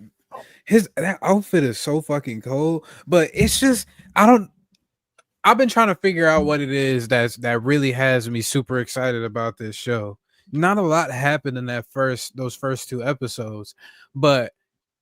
Speaker 2: that outfit is so fucking cool, but it's just I've been trying to figure out what it is that really has me super excited about this show. Not a lot happened in those first 2 episodes, but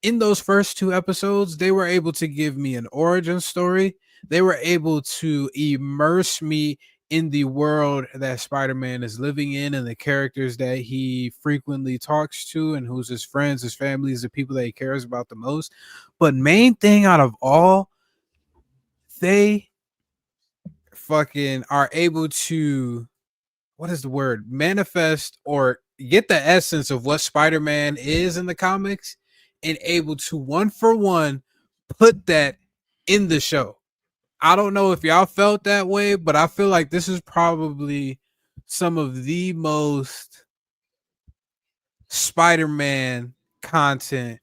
Speaker 2: in those first 2 episodes, they were able to give me an origin story. They were able to immerse me in the world that Spider-Man is living in and the characters that he frequently talks to and who's his friends, his families, the people that he cares about the most. But main thing out of all, they fucking are able to, what is the word, manifest or get the essence of what Spider-Man is in the comics and able to 1-for-1 put that in the show. I don't know if y'all felt that way, but I feel like this is probably some of the most Spider-Man content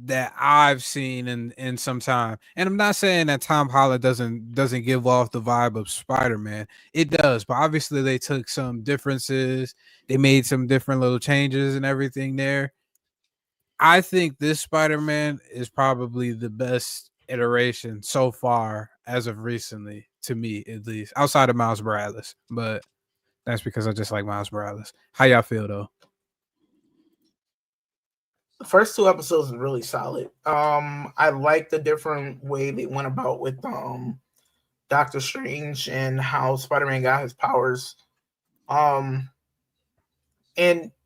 Speaker 2: that I've seen in some time. And I'm not saying that Tom Holland doesn't give off the vibe of Spider-Man. It does, but obviously they took some differences. They made some different little changes and everything there. I think this Spider-Man is probably the best iteration so far as of recently, to me at least, outside of Miles Morales. But that's because I just like Miles Morales. How y'all feel though?
Speaker 4: The first 2 episodes are really solid. I like the different way they went about with Doctor Strange and how Spider-Man got his powers. And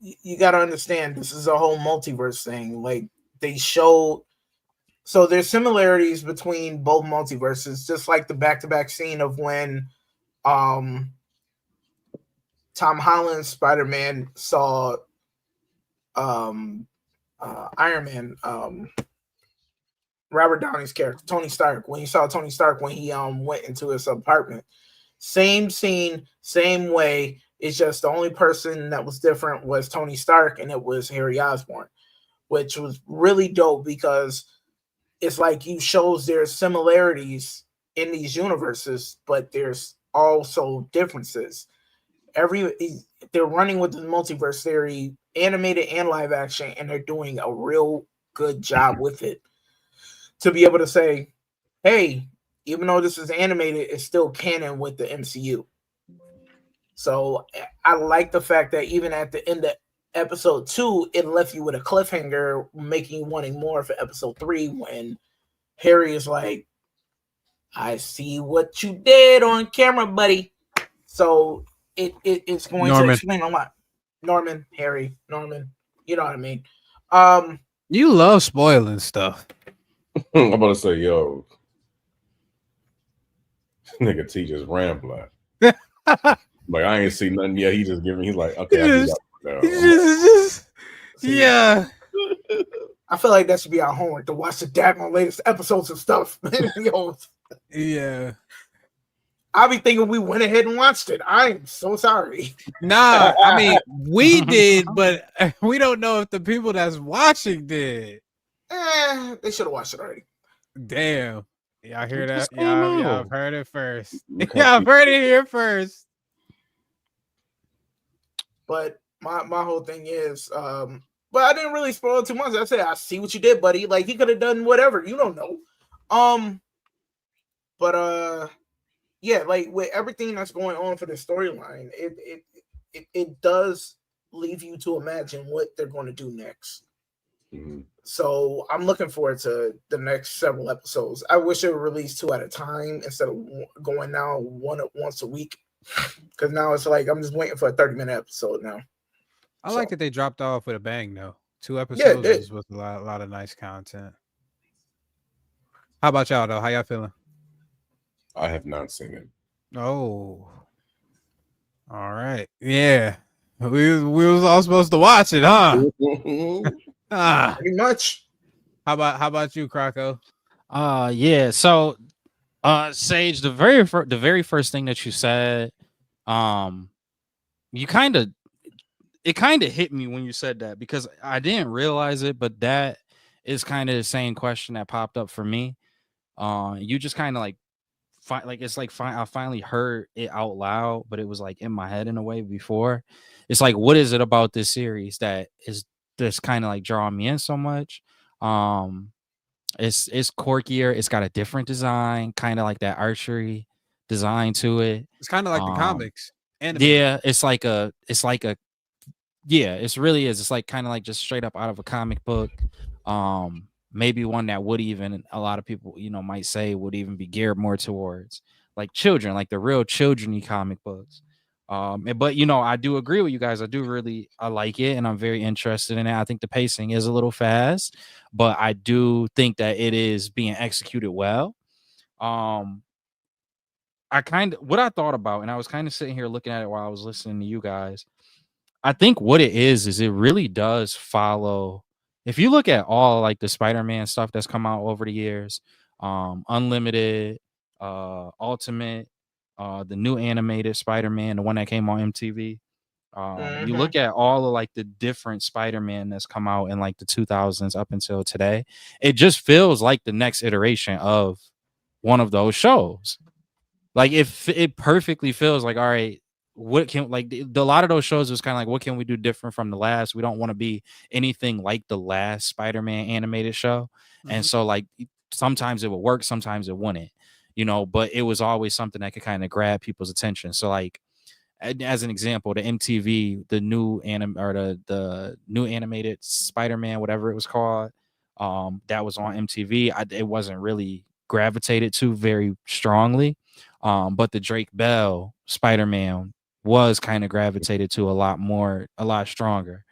Speaker 4: you got to understand, this is a whole multiverse thing. Like, they showed, so there's similarities between both multiverses, just like the back-to-back scene of when Tom Holland's Spider-Man saw Iron Man, Robert Downey's character, Tony Stark, when he saw Tony Stark when he went into his apartment. Same scene, same way. It's just the only person that was different was Tony Stark, and it was Harry Osborn, which was really dope because it's like you shows there's similarities in these universes, but there's also differences. They're running with the multiverse theory, animated and live action, and they're doing a real good job with it. To be able to say, hey, even though this is animated, it's still canon with the MCU. So I like the fact that even at the end of episode 2, it left you with a cliffhanger, making you wanting more for episode 3 when Harry is like, I see what you did on camera, buddy. So it's going to explain a lot. Norman, Harry, Norman, you know what I mean?
Speaker 2: You love spoiling stuff.
Speaker 3: I'm about to say, yo, nigga T just rambling. Like, I ain't see nothing yet. He just giving. He's like, okay, I do that now.
Speaker 2: Yeah.
Speaker 4: I feel like that should be our homework, to watch the daggone latest episodes of stuff. Yo,
Speaker 2: yeah.
Speaker 4: I'll be thinking we went ahead and watched it. I'm so sorry.
Speaker 2: Nah, I mean, we did, but we don't know if the people that's watching did.
Speaker 4: They should have watched it already.
Speaker 2: Damn. Y'all hear that? Y'all heard it first. Y'all heard it here first.
Speaker 4: But my whole thing is, but I didn't really spoil too much. I said, I see what you did, buddy. Like, he could have done whatever. You don't know. But yeah, like with everything that's going on for the storyline, it does leave you to imagine what they're going to do next.
Speaker 3: Mm-hmm.
Speaker 4: So I'm looking forward to the next several episodes. I wish it would release 2 at a time instead of going now once a week. Because now it's like I'm just waiting for a 30-minute episode now.
Speaker 2: I like that they dropped off with a bang though. 2 episodes was a lot of nice content. How about y'all though? How y'all feeling?
Speaker 3: I have not seen it.
Speaker 2: Oh. All right. Yeah. We was all supposed to watch it, huh?
Speaker 4: Pretty much.
Speaker 2: How about you, Krakow?
Speaker 5: Yeah. So Sage, the very first thing that you said, it kind of hit me when you said that, because I didn't realize it, but that is kind of the same question that popped up for me. You just kind of like I finally heard it out loud, but it was like in my head in a way before. It's like, what is it about this series that is just kind of like drawing me in so much? It's quirkier. It's got a different design, kind of like that archery design to it.
Speaker 2: It's kind of like the comics.
Speaker 5: Yeah, it really is. It's like kind of like just straight up out of a comic book. Maybe one that would even, a lot of people, might say would even be geared more towards like children, like the real children-y comic books. But I do agree with you guys. I like it, and I'm very interested in it. I think the pacing is a little fast, but I do think that it is being executed well. What I thought about, and I was kind of sitting here looking at it while I was listening to you guys. I think what it is it really does follow. If you look at all like the Spider-Man stuff that's come out over the years, Unlimited, Ultimate, the new animated Spider-Man, the one that came on MTV. You look at all of like the different Spider-Man that's come out in like the 2000s up until today. It just feels like the next iteration of one of those shows. Like it perfectly feels like, all right, what can a lot of those shows was kind of like, what can we do different from the last? We don't want to be anything like the last Spider-Man animated show. And so like sometimes it would work, sometimes it wouldn't, but it was always something that could kind of grab people's attention. So like, as an example, the MTV, the new the new animated Spider-Man, whatever it was called, that was on MTV. It wasn't really gravitated to very strongly. But the Drake Bell Spider-Man was kind of gravitated to a lot stronger.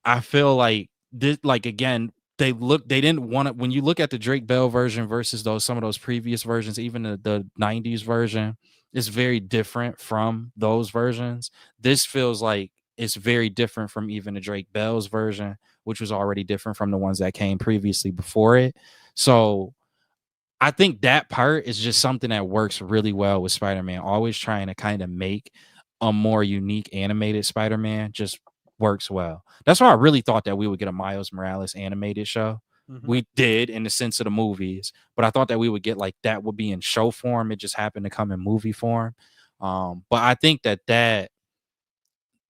Speaker 5: I feel like this, like, again, they didn't want to, when you look at the Drake Bell version versus some of those previous versions, even the 90s version is very different from those versions. This feels like it's very different from even the Drake Bell's version, which was already different from the ones that came previously before it. So I think that part is just something that works really well with Spider-Man. Always trying to kind of make a more unique animated Spider-Man just works well. That's why I really thought that we would get a Miles Morales animated show. We did in the sense of the movies, but I thought that we would get like that would be in show form. It just happened to come in movie form. But I think that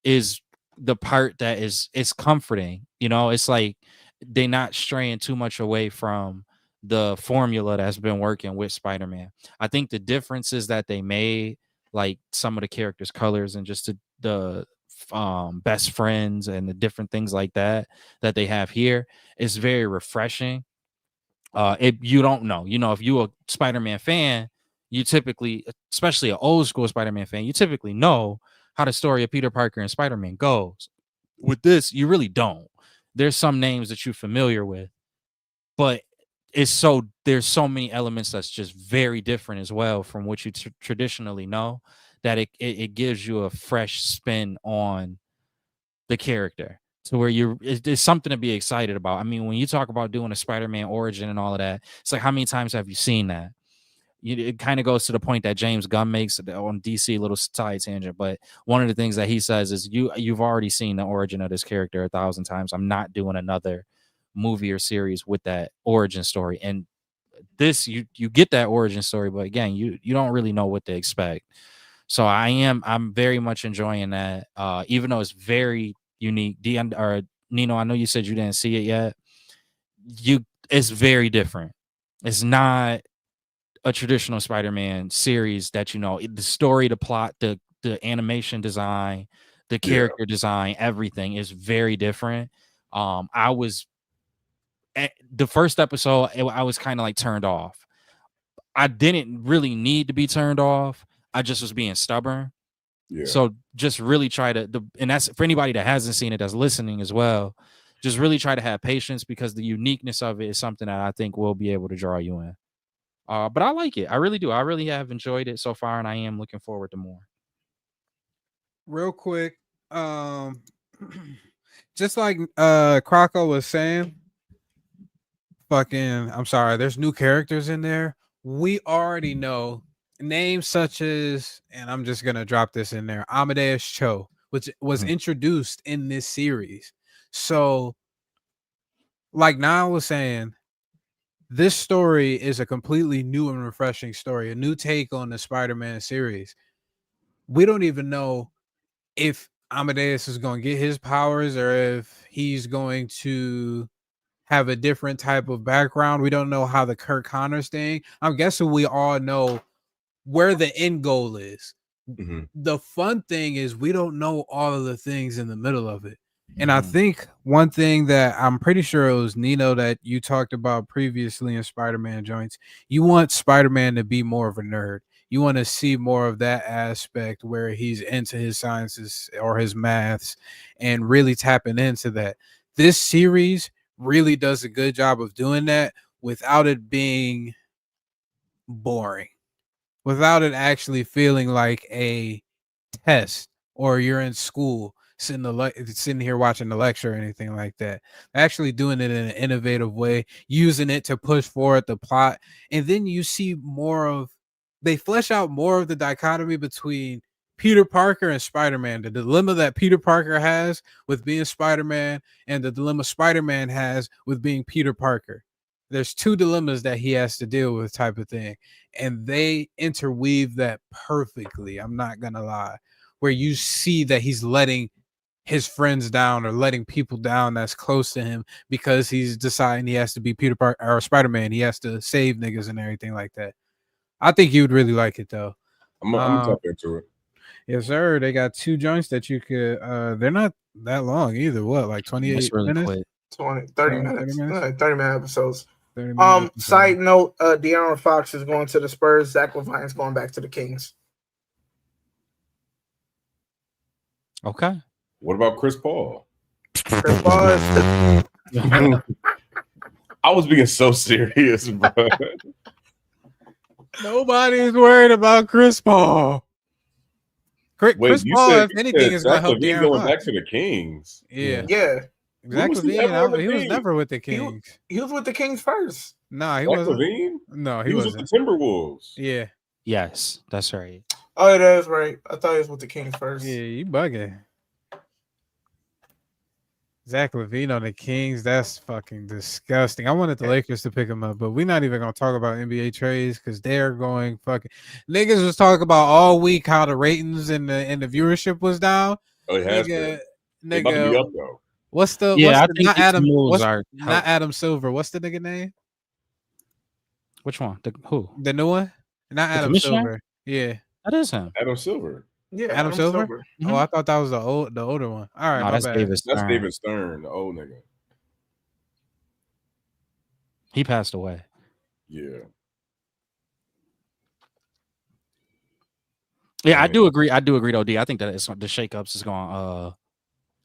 Speaker 5: is the part that it's comforting. You know, it's like they're not straying too much away from the formula that's been working with Spider-Man. I think the differences that they made, like some of the characters' colors and just the best friends and the different things like that they have here, is very refreshing. If you don't know, if you're a Spider-Man fan, you typically, especially an old school Spider-Man fan, you typically know how the story of Peter Parker and Spider-Man goes. With this, you really don't. There's some names that you're familiar with, but there's so many elements that's just very different as well from what you traditionally know, that it gives you a fresh spin on the character, to where it's something to be excited about. I mean, when you talk about doing a Spider-Man origin and all of that, it's like, how many times have you seen that? It kind of goes to the point that James Gunn makes on DC, little side tangent, but one of the things that he says is you've already seen the origin of this character 1,000 times. I'm not doing another movie or series with that origin story. And this, you get that origin story, but again, you don't really know what to expect. So I'm very much enjoying that, even though it's very unique. Or Nino, I know you said you didn't see it yet. It's very different. It's not a traditional Spider-Man series that, the story, the plot, the animation design, the character design, everything is very different. I was at the first episode, I was kind of like turned off. I didn't really need to be turned off. I just was being stubborn.
Speaker 3: Yeah.
Speaker 5: So just really try and that's for anybody that hasn't seen it, that's listening as well. Just really try to have patience, because the uniqueness of it is something that I think will be able to draw you in. But I like it. I really do. I really have enjoyed it so far, and I am looking forward to more.
Speaker 2: Real quick, just like Croco was saying, I'm sorry, there's new characters in there. We already know names such as, and I'm just gonna drop this in there, Amadeus Cho, which was introduced in this series. So, like Niall was saying, this story is a completely new and refreshing story, a new take on the Spider-Man series. We don't even know if Amadeus is going to get his powers or if he's going to have a different type of background. We don't know how the Kirk Connors thing. I'm guessing we all know where the end goal is. The fun thing is we don't know all of the things in the middle of it. And I think one thing that I'm pretty sure it was Nino that you talked about previously in Spider-Man joints, you want Spider-Man to be more of a nerd. You want to see more of that aspect where he's into his sciences or his maths and really tapping into that. This series really does a good job of doing that without it being boring, without it actually feeling like a test or you're in school sitting here watching the lecture or anything like that. Actually doing it in an innovative way, using it to push forward the plot. And then you see they flesh out more of the dichotomy between Peter Parker and Spider-Man, the dilemma that Peter Parker has with being Spider-Man and the dilemma Spider-Man has with being Peter Parker. There's two dilemmas that he has to deal with, type of thing. And they interweave that perfectly. I'm not going to lie. Where you see that he's letting his friends down or letting people down that's close to him because he's deciding he has to be Peter Parker or Spider-Man. He has to save niggas and everything like that. I think you would really like it though.
Speaker 3: I'm gonna tap into it.
Speaker 2: Yes, sir. They got two joints that you could they're not that long either. What, like 28
Speaker 5: really
Speaker 2: minutes?
Speaker 5: quick.
Speaker 4: 30 minutes. 30 minute episodes. Side note, De'Aaron Fox is going to the Spurs. Zach LaVine's going back to the Kings.
Speaker 5: Okay.
Speaker 3: What about Chris Paul?
Speaker 4: Chris Paul is
Speaker 3: I was being so serious, bro.
Speaker 2: Nobody's worried about Chris Paul. Chris Paul, if anything, is going to help De'Aaron
Speaker 3: going
Speaker 2: Fox.
Speaker 3: back to the Kings.
Speaker 2: Yeah.
Speaker 4: Zach
Speaker 2: LaVine, he was never with the Kings.
Speaker 4: He was with the Kings first.
Speaker 2: Nah, he
Speaker 3: Zach
Speaker 2: wasn't.
Speaker 3: LaVine?
Speaker 2: No,
Speaker 3: he was
Speaker 2: wasn't.
Speaker 3: with the Timberwolves.
Speaker 2: Yeah.
Speaker 5: Yes, that's right.
Speaker 4: Oh, that's right. I thought he was with the Kings first.
Speaker 2: Yeah, you bugging. Zach LaVine on the Kings, that's fucking disgusting. I wanted the Lakers to pick him up, but we're not even going to talk about NBA trades because they're going fucking. Niggas was talking about all week how the ratings and the viewership was down.
Speaker 3: Oh, it has been.
Speaker 2: Nigga,
Speaker 3: about to be up, though.
Speaker 2: What's the not Adam Silver? What's the nigga name?
Speaker 5: Which one? Who?
Speaker 2: The new one? Not Adam Silver. Yeah,
Speaker 5: that is him.
Speaker 3: Adam Silver.
Speaker 4: Yeah,
Speaker 2: Adam Silver. Mm-hmm. Oh, I thought that was the older one. All right,
Speaker 5: no, that's David Stern.
Speaker 3: That's David Stern, the old nigga.
Speaker 5: He passed away.
Speaker 3: Yeah.
Speaker 5: Yeah, I do agree. I do agree, though, D. I think that the shakeups is going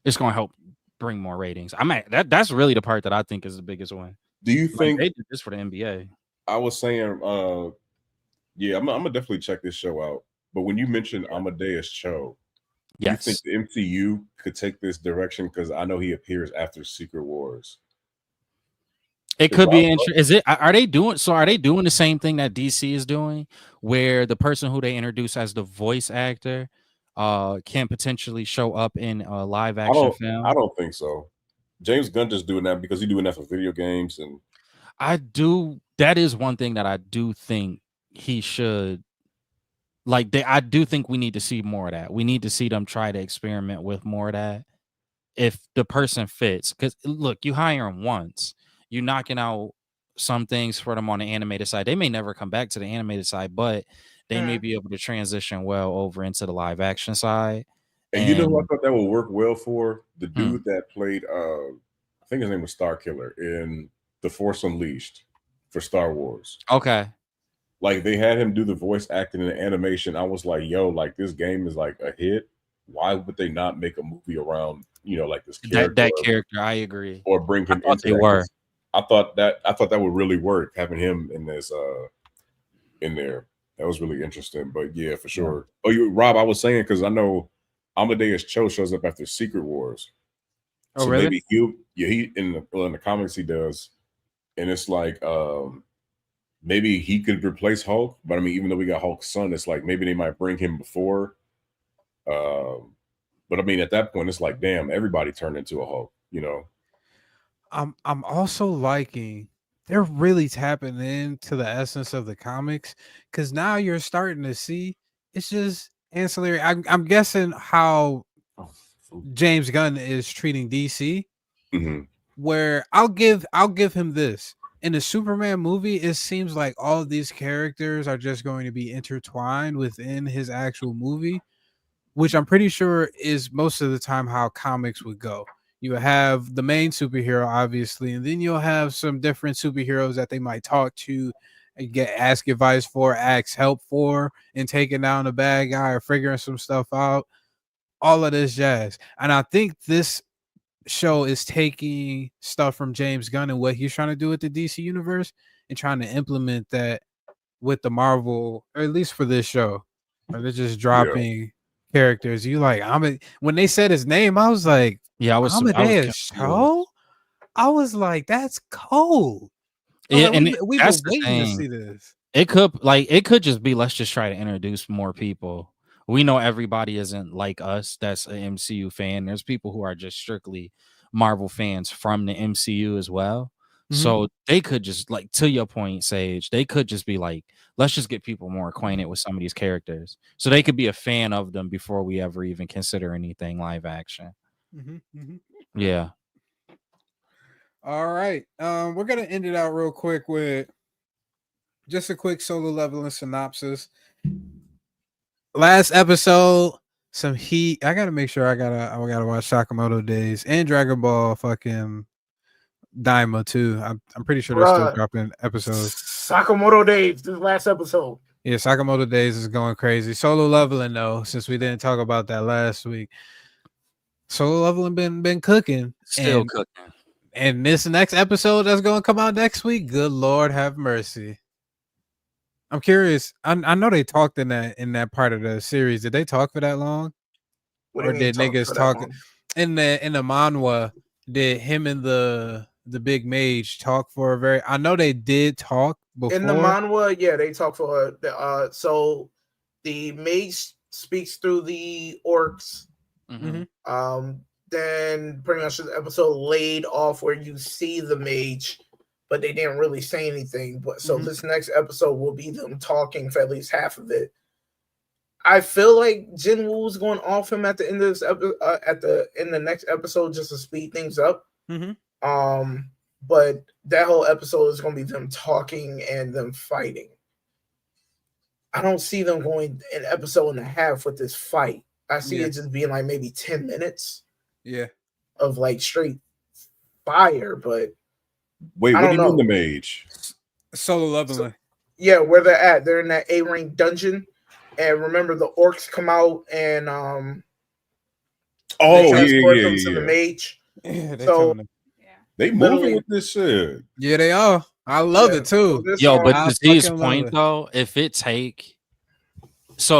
Speaker 5: it's going to help bring more ratings. That's really the part that I think is the biggest one.
Speaker 3: Do you think
Speaker 5: they did this for the NBA?
Speaker 3: I was saying, yeah, I'm gonna definitely check this show out. But when you mentioned Amadeus Cho,
Speaker 5: yes,
Speaker 3: you think the MCU could take this direction? Because I know he appears after Secret Wars.
Speaker 5: It could be interesting. Are they doing the same thing that DC is doing, where the person who they introduce as the voice actor can potentially show up in a live action film?
Speaker 3: I don't think so. James Gunn just doing that because he's doing that for video games, and
Speaker 5: that is one thing that I do think he should. I do think we need to see more of that. We need to see them try to experiment with more of that. If the person fits, because look, you hire them once, you're knocking out some things for them on the animated side. They may never come back to the animated side, but they may be able to transition well over into the live action side.
Speaker 3: And you know who I thought that would work well for? The dude that played, I think his name was Starkiller in The Force Unleashed for Star Wars.
Speaker 5: Okay.
Speaker 3: Like they had him do the voice acting and the animation. I was like, yo, like this game is like a hit. Why would they not make a movie around, like this character?
Speaker 5: That character, I agree.
Speaker 3: Or bring him into that. I thought that would really work, having him in this in there. That was really interesting. But yeah, for sure. Yeah. Oh, Rob, I was saying because I know Amadeus Cho shows up after Secret Wars.
Speaker 2: Oh, so really?
Speaker 3: Maybe he in the comics he does, and it's like maybe he could replace Hulk. But I mean, even though we got Hulk's son, it's like maybe they might bring him before. But I mean, at that point, it's like, damn, everybody turned into a Hulk,
Speaker 2: I'm also liking they're really tapping into the essence of the comics because now you're starting to see it's just ancillary. I'm guessing how James Gunn is treating DC, where I'll give him this. In the Superman movie, it seems like all of these characters are just going to be intertwined within his actual movie, which I'm pretty sure is most of the time how comics would go. You have the main superhero, obviously, and then you'll have some different superheroes that they might talk to, and ask advice for, ask help for, and taking down the bad guy or figuring some stuff out. All of this jazz. And I think this show is taking stuff from James Gunn and what he's trying to do with the DC universe and trying to implement that with the Marvel, or at least for this show. Or they're just dropping characters. You like, when they said his name, I was like, Amadeus Cho? I was like, that's cold.
Speaker 5: Yeah,
Speaker 2: like,
Speaker 5: and
Speaker 2: we've been waiting to see this.
Speaker 5: It could just be, let's just try to introduce more people. We know everybody isn't like us that's an MCU fan. There's people who are just strictly Marvel fans from the MCU as well. So they could just, like, to your point, Sage, they could just be like, let's just get people more acquainted with some of these characters so they could be a fan of them before we ever even consider anything live action. Yeah.
Speaker 2: All right. We're going to end it out real quick with just a quick solo leveling synopsis. Last episode, some heat. I got to make sure I got to watch Sakamoto Days and Dragon Ball fucking Daima too. I'm pretty sure they're still
Speaker 4: Bruh.
Speaker 2: dropping episodes.
Speaker 4: Sakamoto Days, this last episode.
Speaker 2: Yeah, Sakamoto Days is going crazy. Solo Leveling though, since we didn't talk about that last week. Solo Leveling been cooking.
Speaker 5: Still
Speaker 2: and,
Speaker 5: cooking.
Speaker 2: And this next episode that's going to come out next week, good Lord have mercy. I'm curious. I know they talked in that part of the series. Did they talk for that long?
Speaker 4: What do
Speaker 2: Or
Speaker 4: you mean
Speaker 2: did niggas
Speaker 4: for that
Speaker 2: talk
Speaker 4: long?
Speaker 2: in the manhwa? Did him and the big mage talk for a very? I know they did talk before.
Speaker 4: In the manhwa, yeah, they talk for so the mage speaks through the orcs. Then pretty much the episode laid off where you see the mage, but they didn't really say anything. But so this next episode will be them talking for at least half of it. I feel like Jin Woo's going off him at the end of this episode, in the next episode, just to speed things up. But that whole episode is going to be them talking and them fighting. I don't see them going an episode and a half with this fight. I see it just being like maybe 10 minutes.
Speaker 2: Yeah.
Speaker 4: Of like straight fire, but
Speaker 3: wait, what do you mean the mage?
Speaker 2: Solo Leveling.
Speaker 4: Yeah, where they're at. They're in that A-rank dungeon. And remember the orcs come out and they transport them to the mage.
Speaker 2: Yeah,
Speaker 3: they moving with this shit.
Speaker 2: Yeah, they are. I love it too.
Speaker 5: Yo, but to Z's point though, if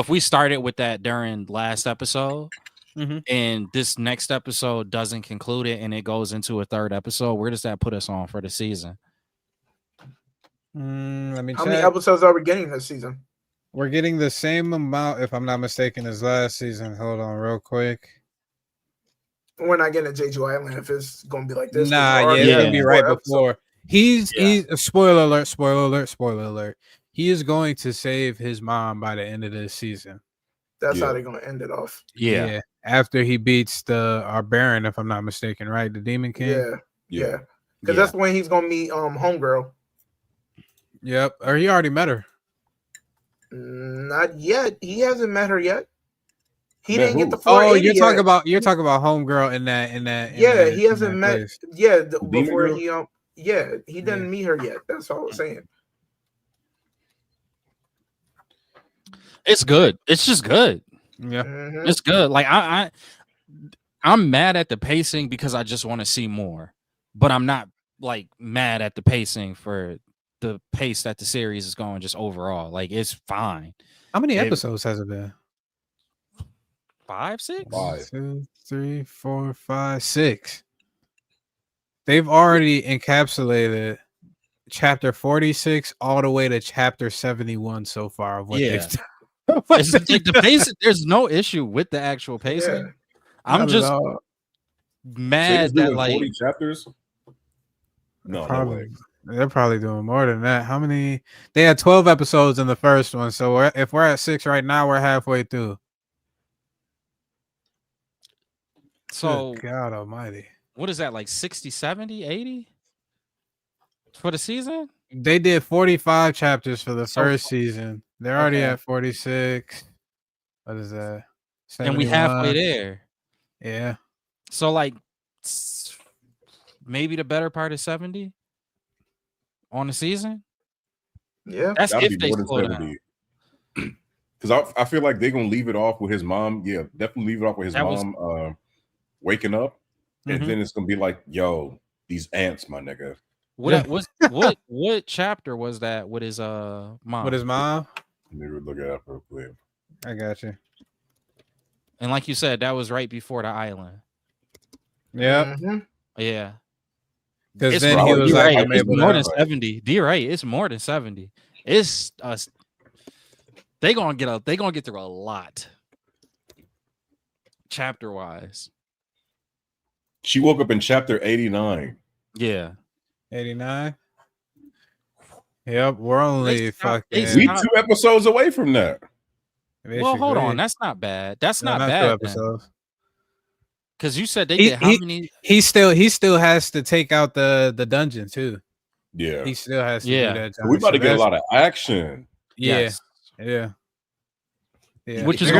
Speaker 5: we started with that during last episode, and this next episode doesn't conclude it, and it goes into a third episode, where does that put us on for the season?
Speaker 2: Let me check.
Speaker 4: How many episodes are we getting this season?
Speaker 2: We're getting the same amount, if I'm not mistaken, as last season. Hold on, real quick.
Speaker 4: We're not getting a Jeju Island if it's going to be like this.
Speaker 2: Nah, it's gonna be right before. He's spoiler alert. He is going to save his mom by the end of this season.
Speaker 4: That's how they're going to end it off.
Speaker 2: Yeah. After he beats our Baron, if I'm not mistaken, right? The Demon King.
Speaker 4: Yeah. Because that's when he's going to meet Homegirl.
Speaker 2: Yep. Or he already met her.
Speaker 4: Not yet. He hasn't met her yet. He didn't get the 480
Speaker 2: you're talking
Speaker 4: yet.
Speaker 2: about Homegirl in that.
Speaker 4: He hasn't met. Place. Yeah, before he he didn't meet her yet. That's all I'm saying.
Speaker 5: It's good. It's just good.
Speaker 2: Yeah,
Speaker 5: it's good. Like I'm mad at the pacing because I just want to see more, but I'm not like mad at the pacing for the pace that the series is going. Just overall, like it's fine.
Speaker 2: How many episodes has it been?
Speaker 5: 5, 6?
Speaker 2: 1, 2, 3, 4, 5, 6. They've already encapsulated chapter 46 all the way to chapter 71 so far of what they've done.
Speaker 5: It's like the pace. There's no issue with the actual pacing. I'm just mad that like
Speaker 3: 40 chapters. No,
Speaker 2: probably, they're probably doing more than that. How many? They had 12 episodes in the first one, so if we're at 6 right now, we're halfway through.
Speaker 5: So
Speaker 2: good God Almighty,
Speaker 5: what is that, like 60, 70, 80 for the season?
Speaker 2: They did 45 chapters for the first season. They're already at 46. What is that? 71.
Speaker 5: And we halfway there.
Speaker 2: Yeah.
Speaker 5: So like maybe the better part of 70 on the season.
Speaker 4: Yeah,
Speaker 5: that's
Speaker 3: that'd
Speaker 5: if
Speaker 3: be
Speaker 5: they
Speaker 3: more than
Speaker 5: slow
Speaker 3: 70. Because I feel like they're gonna leave it off with his mom. Yeah, definitely leave it off with his mom waking up, and then it's gonna be like, yo, these ants, my nigga.
Speaker 5: What chapter was that with his mom?
Speaker 2: With his mom?
Speaker 3: Let me look it up real quick.
Speaker 2: I got you.
Speaker 5: And like you said, that was right before the island.
Speaker 2: Yeah.
Speaker 5: Yeah.
Speaker 2: Because then he was like,
Speaker 5: it's more than 70. You're right. It's more than 70. It's they gonna get through a lot chapter wise.
Speaker 3: She woke up in chapter 89.
Speaker 5: Yeah.
Speaker 2: 89. Yep, we're only fucking.
Speaker 3: We 2 episodes away from that.
Speaker 5: Well, hold on. That's not bad. That's not bad. Because you said they get how many?
Speaker 2: He still has to take out the dungeon too.
Speaker 3: Yeah,
Speaker 2: he still has to do that.
Speaker 3: We about to get a lot of action.
Speaker 2: Yeah,
Speaker 5: yeah. Which is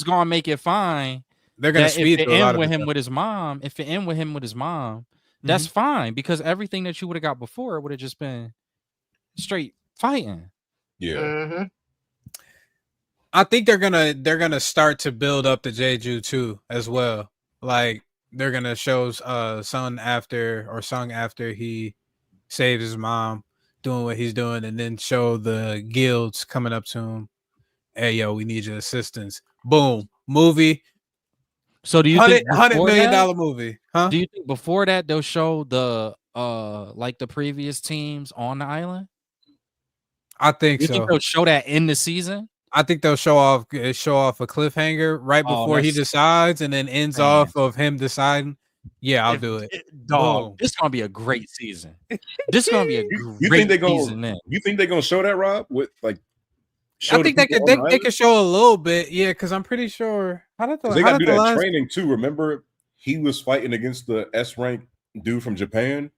Speaker 5: gonna make it fine.
Speaker 2: They're gonna speed
Speaker 5: if it
Speaker 2: through a lot
Speaker 5: end
Speaker 2: of
Speaker 5: with
Speaker 2: it,
Speaker 5: him
Speaker 2: though.
Speaker 5: with his mom. If it end with him with his mom, That's fine because everything that you would have got before would have just been straight fighting.
Speaker 3: Yeah.
Speaker 4: Mm-hmm.
Speaker 2: I think they're gonna start to build up the Jeju too as well. Like they're gonna show sung after he saved his mom, doing what he's doing, and then show the guilds coming up to him. Hey yo, we need your assistance. Boom, movie.
Speaker 5: So do you think
Speaker 2: $100 million
Speaker 5: that,
Speaker 2: movie? Huh?
Speaker 5: Do you think before that they'll show the like the previous teams on the island?
Speaker 2: I think
Speaker 5: You
Speaker 2: so.
Speaker 5: think they'll show that in the season?
Speaker 2: I think they'll show off a cliffhanger right before he decides, and then ends off of him deciding. Yeah, I'll do it.
Speaker 5: Dog,
Speaker 2: Boom.
Speaker 5: this is gonna be a great season. This is gonna be a
Speaker 3: You
Speaker 5: great
Speaker 3: think they're
Speaker 5: season.
Speaker 3: gonna? You think they're gonna show that, Rob? With like,
Speaker 2: I think they could show a little bit, yeah, because I'm pretty sure. How did
Speaker 3: they got to do that training too. Remember, he was fighting against the S rank dude from Japan.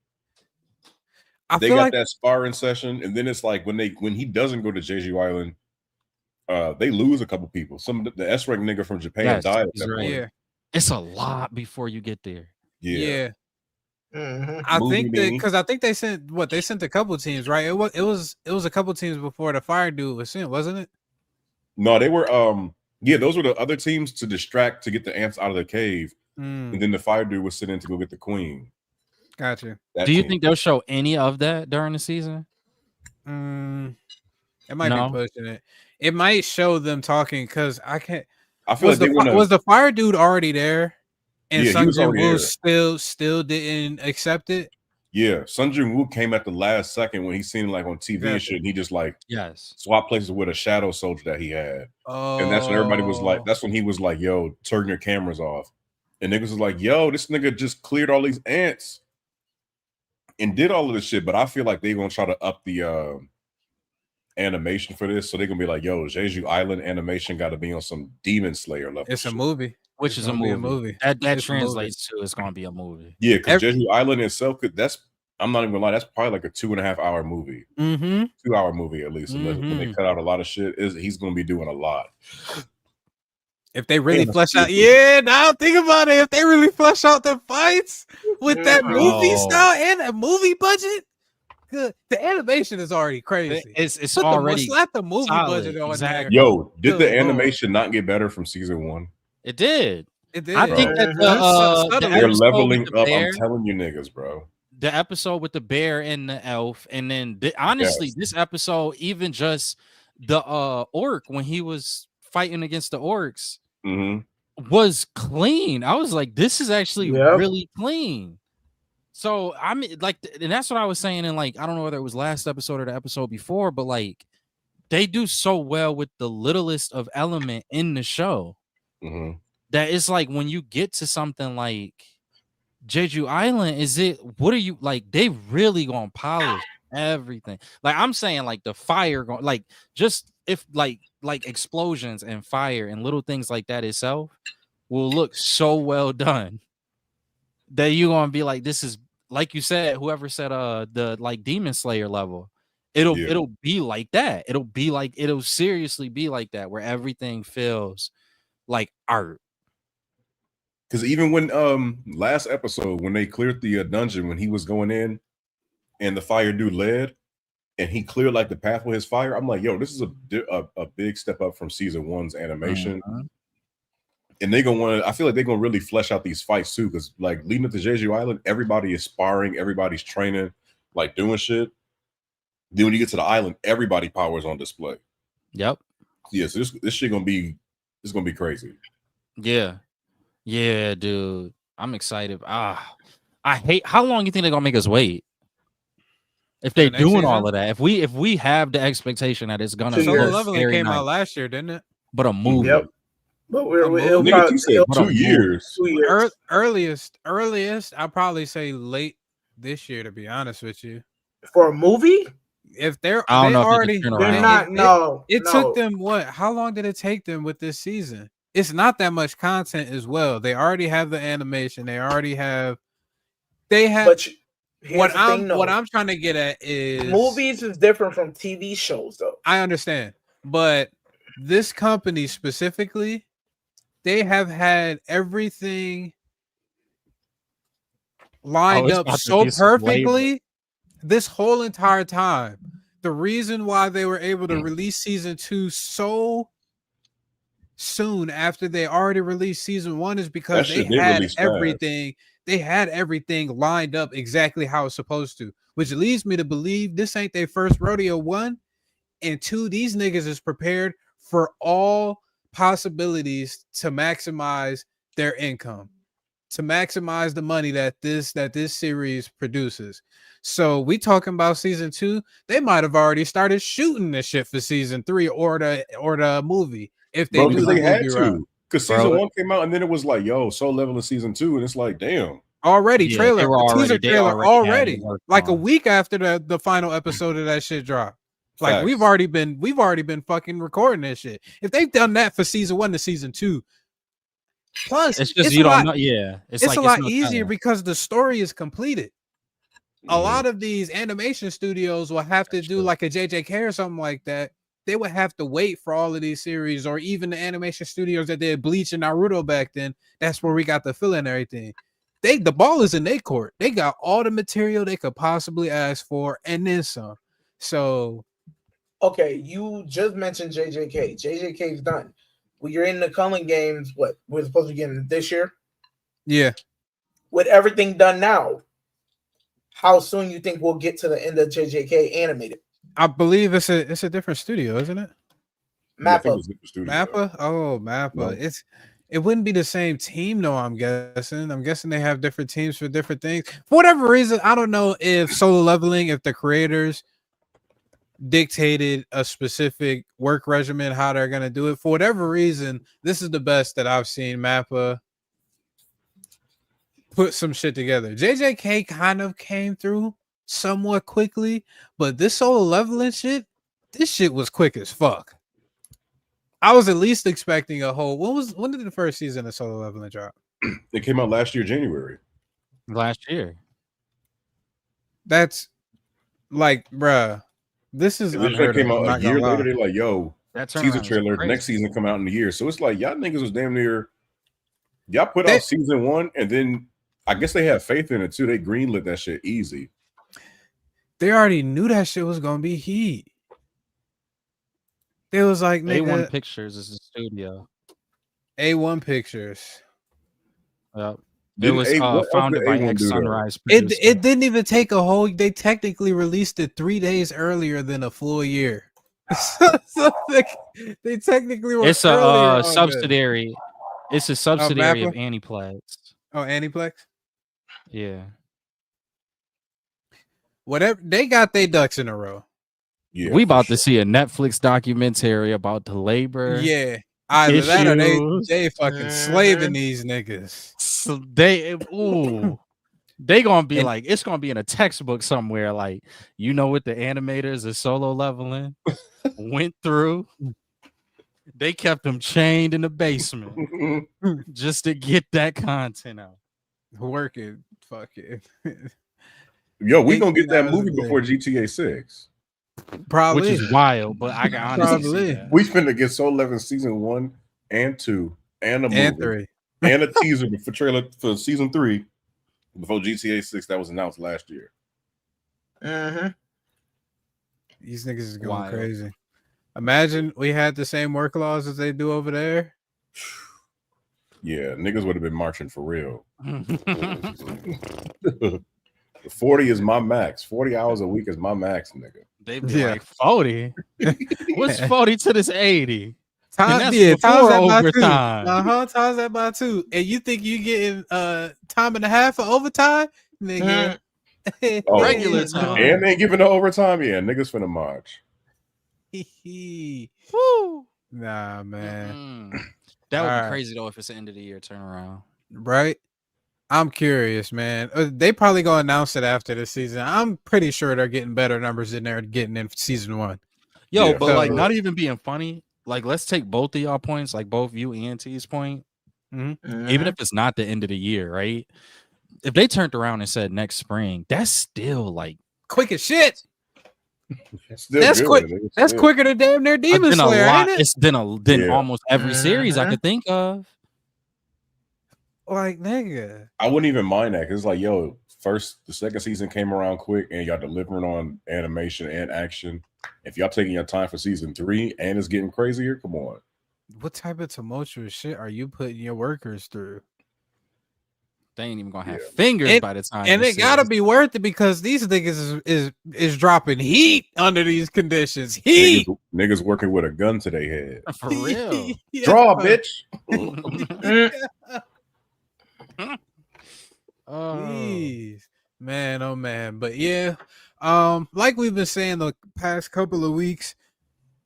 Speaker 3: They got that sparring session, and then it's like when he doesn't go to Jeju Island, they lose a couple people. Some the S rank nigga from Japan died at that point.
Speaker 2: Yeah,
Speaker 5: it's a lot before you get there.
Speaker 3: Yeah.
Speaker 2: I think that because I think they sent a couple teams, right? It was a couple teams before the fire dude was sent, wasn't it?
Speaker 3: No, they were those were the other teams to distract to get the ants out of the cave, and then the fire dude was sent in to go get the queen.
Speaker 2: Gotcha.
Speaker 5: Do you think they'll show any of that during the season?
Speaker 2: It might be pushing it. It might show them talking because I can't.
Speaker 3: I feel
Speaker 2: was the fire dude already there, and Sung Jin Woo still didn't accept it.
Speaker 3: Yeah, Sung Jin Woo came at the last second when he seen like on TV and shit. And he just like swapped places with a shadow soldier that he had, and that's when everybody was like, that's when he was like, "Yo, turn your cameras off," and niggas was like, "Yo, this nigga just cleared all these ants and did all of this shit." But I feel like they're gonna try to up the animation for this, so they're gonna be like, "Yo, Jeju Island animation got to be on some Demon Slayer level."
Speaker 2: It's a movie,
Speaker 5: which is a movie. That translates to it's gonna be a movie.
Speaker 3: Yeah, because Jeju Island itself I'm not even gonna lie, that's probably like a 2.5 hour movie. 2 hour movie at least. Unless when they cut out a lot of shit, he's gonna be doing a lot.
Speaker 2: If they really flesh out, now think about it. If they really flesh out the fights with that movie style and a movie budget, good. The animation is already crazy.
Speaker 5: It's already
Speaker 2: slap the movie budget on there.
Speaker 3: Yo, did the animation not get better from season 1?
Speaker 5: It did.
Speaker 2: It did.
Speaker 5: I think that
Speaker 3: they're leveling up. I'm telling you, niggas, bro.
Speaker 5: The episode with the bear and the elf, and then honestly, this episode, even just the orc when he was fighting against the orcs, was clean. I was like, this is actually really clean. So I mean, like, and that's what I was saying. And like, I don't know whether it was last episode or the episode before, but like, they do so well with the littlest of element in the show that it's like when you get to something like Jeju Island, what are you like? They really gonna polish everything. Like I'm saying, like the fire going, like just if like explosions and fire and little things like that itself will look so well done that you're gonna be like, this is like you said, whoever said the like Demon Slayer level, it'll be like that. It'll seriously be like that where everything feels like art.
Speaker 3: Because even when last episode when they cleared the dungeon when he was going in and the fire dude led and he cleared like the path with his fire, I'm like, yo, this is a big step up from season 1's animation. And they're gonna want to, I feel like they're gonna really flesh out these fights too, because like leading up to Jeju Island, everybody is sparring, everybody's training, like doing shit. Then when you get to the island, everybody powers on display.
Speaker 5: Yep.
Speaker 3: Yeah, so this shit gonna be crazy.
Speaker 5: Yeah, dude. I'm excited. I hate how long you think they're gonna make us wait? If they're doing all of that, if we have the expectation that it's gonna
Speaker 2: Solo Leveling came out last year, didn't it?
Speaker 5: But a movie.
Speaker 4: Yep. But
Speaker 3: you said 2 years.
Speaker 4: 2 years.
Speaker 2: Earliest, I'll probably say late this year, to be honest with you.
Speaker 4: For a movie?
Speaker 2: If they're
Speaker 5: I don't know
Speaker 2: already,
Speaker 5: they're
Speaker 4: not.
Speaker 2: It took them what? How long did it take them with this season? It's not that much content as well. They already have the animation. They have.
Speaker 4: But
Speaker 2: what I'm trying to get at is
Speaker 4: movies is different from TV shows, though.
Speaker 2: I understand, but this company specifically, they have had everything lined
Speaker 5: it's
Speaker 2: up
Speaker 5: about to
Speaker 2: so
Speaker 5: be some flavor.
Speaker 2: perfectly this whole entire time. The reason why they were able to release season 2 so soon after they already released season 1 is because
Speaker 3: That
Speaker 2: they
Speaker 3: shit did
Speaker 2: had
Speaker 3: release fast.
Speaker 2: everything. They had everything lined up exactly how it's supposed to, which leads me to believe this ain't their first rodeo. 1 and 2, these niggas is prepared for all possibilities to maximize their income, to maximize the money that this series produces. So we talking about season 2, they might have already started shooting this shit for season 3 or the movie if they
Speaker 3: Bro,
Speaker 2: do
Speaker 3: because
Speaker 2: the
Speaker 3: they had
Speaker 2: movie route.
Speaker 3: to. Because season 1 came out and then it was like, yo, Soul Level in season 2, and it's like, damn.
Speaker 2: Already
Speaker 5: Yeah,
Speaker 2: trailer,
Speaker 5: they were already-
Speaker 2: teaser
Speaker 5: they
Speaker 2: trailer
Speaker 5: already had it worked
Speaker 2: like a
Speaker 5: on.
Speaker 2: week after the final episode of that shit dropped. Like
Speaker 3: Facts.
Speaker 2: we've already been fucking recording this shit. If they've done that for season 1 to season 2, plus
Speaker 5: It's just
Speaker 2: it's
Speaker 5: you
Speaker 2: a
Speaker 5: don't
Speaker 2: lot,
Speaker 5: know. Yeah,
Speaker 2: it's
Speaker 5: like
Speaker 2: a lot
Speaker 5: no
Speaker 2: easier
Speaker 5: telling.
Speaker 2: because the story is completed. A lot of these animation studios will have to do like a JJK or something like that. They would have to wait for all of these series, or even the animation studios that did Bleach and Naruto back then. That's where we got the fill and everything. The ball is in their court. They got all the material they could possibly ask for, and then some. So,
Speaker 4: okay, you just mentioned JJK. JJK's done. Well, you're in the Cullen games. What we're supposed to be getting this year?
Speaker 2: yeah.
Speaker 4: With everything done now, how soon you think we'll get to the end of JJK animated?
Speaker 2: I believe it's a different studio, isn't it?
Speaker 4: Mappa.
Speaker 2: Mappa? Oh, Mappa.
Speaker 3: No.
Speaker 2: It wouldn't be the same team, though, I'm guessing. I'm guessing they have different teams for different things. For whatever reason, I don't know if Solo Leveling, if the creators dictated a specific work regimen, how they're gonna do it. For whatever reason, this is the best that I've seen Mappa put some shit together. JJK kind of came through somewhat quickly, but this Solo Leveling shit, this shit was quick as fuck. I was at least expecting a whole. When did the first season of Solo Leveling drop?
Speaker 3: It came out last year, January.
Speaker 5: Last year.
Speaker 2: That's like, bruh, this is
Speaker 3: It just
Speaker 2: unheard
Speaker 3: came
Speaker 2: of. I'm
Speaker 3: out
Speaker 2: not
Speaker 3: a year
Speaker 2: gonna lie.
Speaker 3: later. They're like, yo,
Speaker 5: That
Speaker 3: teaser
Speaker 5: turnaround is
Speaker 3: trailer,
Speaker 5: crazy.
Speaker 3: next season come out in a year. So it's like, y'all niggas was damn near, y'all put out season 1, and then I guess they had faith in it too. They greenlit that shit easy.
Speaker 2: They already knew that shit was gonna be heat. It was like,
Speaker 5: A1
Speaker 2: nigga,
Speaker 5: Pictures is the studio.
Speaker 2: A1 Pictures.
Speaker 5: Yep. It
Speaker 3: Didn't
Speaker 5: was
Speaker 3: what else
Speaker 5: founded
Speaker 3: did
Speaker 5: by
Speaker 3: A1
Speaker 5: X
Speaker 3: do, though?
Speaker 5: Sunrise.
Speaker 2: It didn't even take a whole. They technically released it 3 days earlier than a full year. So they technically were.
Speaker 5: It's
Speaker 2: earlier
Speaker 5: a
Speaker 2: on
Speaker 5: subsidiary. It's a subsidiary of
Speaker 2: Mappa?
Speaker 5: Aniplex.
Speaker 2: Oh, Aniplex.
Speaker 5: Yeah.
Speaker 2: Whatever, they got their ducks in a row.
Speaker 3: Yeah,
Speaker 5: we about to see a Netflix documentary about the labor.
Speaker 2: Yeah, either that or
Speaker 5: issues.
Speaker 2: they fucking slaving these niggas.
Speaker 5: So they gonna be like, it's gonna be in a textbook somewhere. Like, you know what the animators of Solo Leveling went through. They kept them chained in the basement just to get that content out.
Speaker 2: Working, fuck it.
Speaker 3: Yo, we gonna get
Speaker 2: 18
Speaker 3: that
Speaker 2: hours
Speaker 3: movie
Speaker 2: a day.
Speaker 3: before GTA 6.
Speaker 2: Probably,
Speaker 5: Which is wild, but I can honestly see that.
Speaker 3: We finna get Soul Leveling season 1 and 2 and a movie
Speaker 2: And 3
Speaker 3: and a teaser for trailer for season 3 before GTA 6 that was announced last year.
Speaker 2: These niggas is going
Speaker 5: Wild.
Speaker 2: crazy. Imagine we had the same work laws as they do over there.
Speaker 3: Yeah, niggas would have been marching for real. 40 is my max. 40 hours a week is my max, nigga.
Speaker 5: They be like 40. What's 40 to this 80?
Speaker 2: Times
Speaker 5: that's
Speaker 2: that
Speaker 5: before
Speaker 2: by 2.
Speaker 5: overtime.
Speaker 2: Times that by 2. And you think you getting time and a half for overtime? Nigga.
Speaker 3: Oh,
Speaker 5: Regular time.
Speaker 3: And they giving the overtime. Yeah, niggas finna march.
Speaker 5: Woo.
Speaker 2: Nah, man.
Speaker 5: That would
Speaker 2: All
Speaker 5: be
Speaker 2: right.
Speaker 5: crazy though if it's the end of the year turnaround.
Speaker 2: Right? I'm curious, man. They probably gonna announce it after the season. I'm pretty sure they're getting better numbers than they're getting in season 1.
Speaker 5: Yo,
Speaker 3: Yeah.
Speaker 5: but like not even being funny. Like, let's take both of y'all points, like both you and T's point. Even if it's not the end of the year, right? If they turned around and said next spring, that's still like
Speaker 2: quick as shit.
Speaker 3: Still
Speaker 2: That's
Speaker 3: good,
Speaker 2: quick.
Speaker 3: nigga.
Speaker 2: That's
Speaker 3: Still.
Speaker 2: quicker than damn near Demon
Speaker 5: been a
Speaker 2: Slayer,
Speaker 5: lot.
Speaker 2: ain't it?
Speaker 5: It's been
Speaker 3: Yeah.
Speaker 5: almost every series I could think of.
Speaker 2: Like, nigga.
Speaker 3: I wouldn't even mind that because it's like, yo, the second season came around quick, and y'all delivering on animation and action. If y'all taking your time for season 3 and it's getting crazier, come on.
Speaker 2: What type of tumultuous shit are you putting your workers through?
Speaker 5: They ain't even gonna have fingers by the time.
Speaker 2: And it gotta be worth it because these niggas is dropping heat under these conditions. Heat.
Speaker 3: Niggas working with a gun to their head.
Speaker 5: For real.
Speaker 3: Draw, bitch.
Speaker 2: Jeez. Man, oh man. But yeah, like we've been saying the past couple of weeks,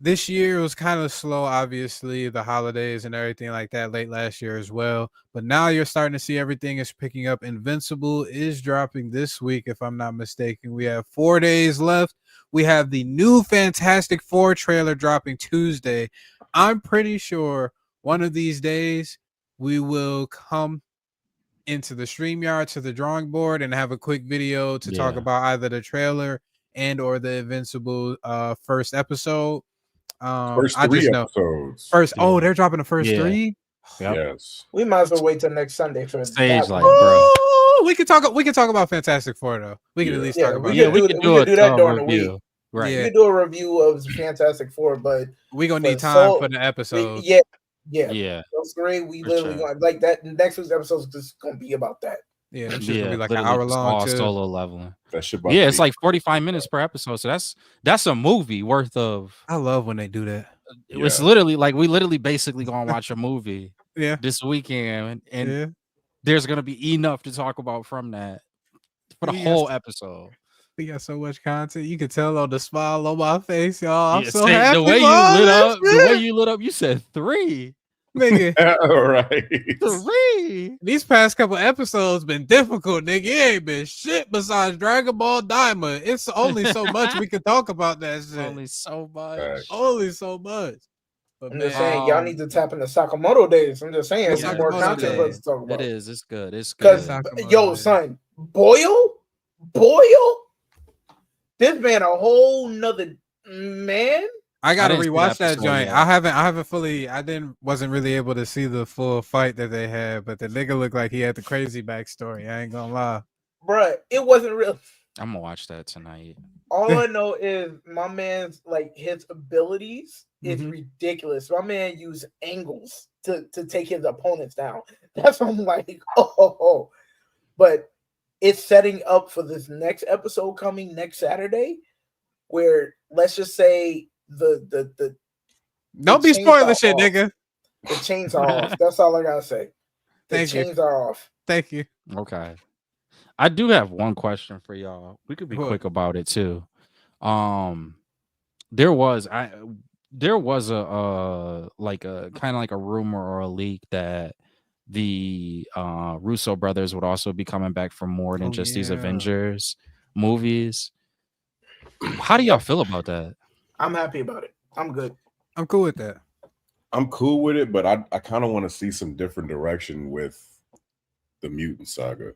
Speaker 2: this year was kind of slow, obviously, the holidays and everything like that late last year as well. But now you're starting to see everything is picking up. Invincible is dropping this week, if I'm not mistaken. We have 4 days left. We have the new Fantastic Four trailer dropping Tuesday. I'm pretty sure one of these days we will come into the StreamYard to the drawing board and have a quick video to talk about either the trailer and or the Invincible first episode.
Speaker 3: First 3 episodes.
Speaker 2: They're dropping the first 3.
Speaker 5: Yep.
Speaker 3: Yes.
Speaker 4: We might as well wait till next Sunday for
Speaker 5: Stage
Speaker 4: that
Speaker 5: like,
Speaker 4: one.
Speaker 5: bro.
Speaker 2: We can talk about Fantastic Four though. We can at least talk about
Speaker 4: we
Speaker 2: that.
Speaker 4: can do that during the week.
Speaker 5: Right.
Speaker 4: We can do a review of Fantastic Four, but
Speaker 2: we're gonna need time for the episode.
Speaker 4: Yeah. Those 3, we literally want like that. Next week's episode is just gonna be about that.
Speaker 2: Yeah, it's just gonna be like an hour long.
Speaker 5: All solo leveling.
Speaker 3: That shit.
Speaker 5: Yeah, it's like 45 minutes per episode. So that's a movie worth of.
Speaker 2: I love when they do that.
Speaker 5: It's literally like we literally basically gonna watch a movie. This weekend, and there's gonna be enough to talk about from that for the whole episode.
Speaker 2: We got so much content. You can tell on the smile on my face, y'all. I'm so
Speaker 5: see,
Speaker 2: happy.
Speaker 5: The way you lit up, you said 3.
Speaker 2: Nigga.
Speaker 3: All right.
Speaker 2: 3. These past couple episodes been difficult, nigga. It ain't been shit besides Dragon Ball Diamond. It's only so much we can talk about that shit.
Speaker 5: Only so much.
Speaker 2: Only so much. But
Speaker 4: I'm just saying, y'all need to tap into Sakamoto days. I'm just saying, some more
Speaker 2: Sakamoto
Speaker 4: content for us to talk about.
Speaker 5: It is. It's good. It's
Speaker 4: Because,
Speaker 5: good.
Speaker 4: yo, son, Boyle, this man a whole nother man.
Speaker 2: I gotta rewatch that joint. Yet. I wasn't really able to see the full fight that they had, but the nigga looked like he had the crazy backstory. I ain't gonna lie.
Speaker 4: Bruh, it wasn't real.
Speaker 5: I'm gonna watch that tonight.
Speaker 4: All I know is my man's like his abilities is ridiculous. My man used angles to take his opponents down. That's what I'm like, oh. But it's setting up for this next episode coming next Saturday, where let's just say the
Speaker 2: don't be spoiling shit, nigga.
Speaker 4: The chains are off. That's all I gotta say. The chains are off.
Speaker 2: Thank you.
Speaker 5: Okay. I do have one question for y'all. We could be quick about it too. There was a like a kind of like a rumor or a leak that the Russo brothers would also be coming back for more than just these Avengers movies. How do y'all feel about that?
Speaker 4: I'm happy about it. I'm good.
Speaker 2: I'm cool with that.
Speaker 3: I'm cool with it, but I kind of want to see some different direction with the mutant saga.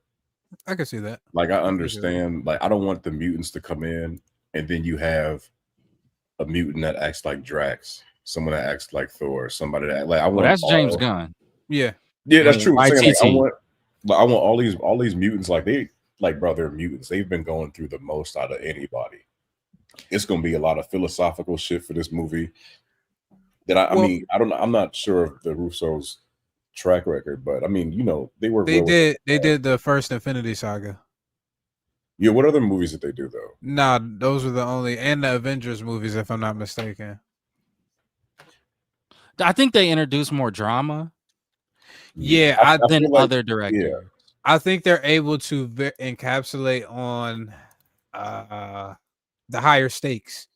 Speaker 2: I can see that.
Speaker 3: Like, I understand. Like, I don't want the mutants to come in and then you have a mutant that acts like Drax, someone that acts like Thor, somebody that like I want.
Speaker 5: That's James Gunn.
Speaker 2: Yeah,
Speaker 3: that's true.
Speaker 5: I'm saying,
Speaker 3: like, I want all these mutants. Like they're mutants. They've been going through the most out of anybody. It's gonna be a lot of philosophical shit for this movie. That I mean, I don't know. I'm not sure of the Russos' track record, but I mean, they
Speaker 2: did the first Infinity Saga.
Speaker 3: Yeah, what other movies did they do though?
Speaker 2: Nah, those were the only, and the Avengers movies, if I'm not mistaken.
Speaker 5: I think they introduced more drama.
Speaker 2: Yeah,
Speaker 5: than other directors.
Speaker 3: Yeah.
Speaker 2: I think they're able to encapsulate on the higher stakes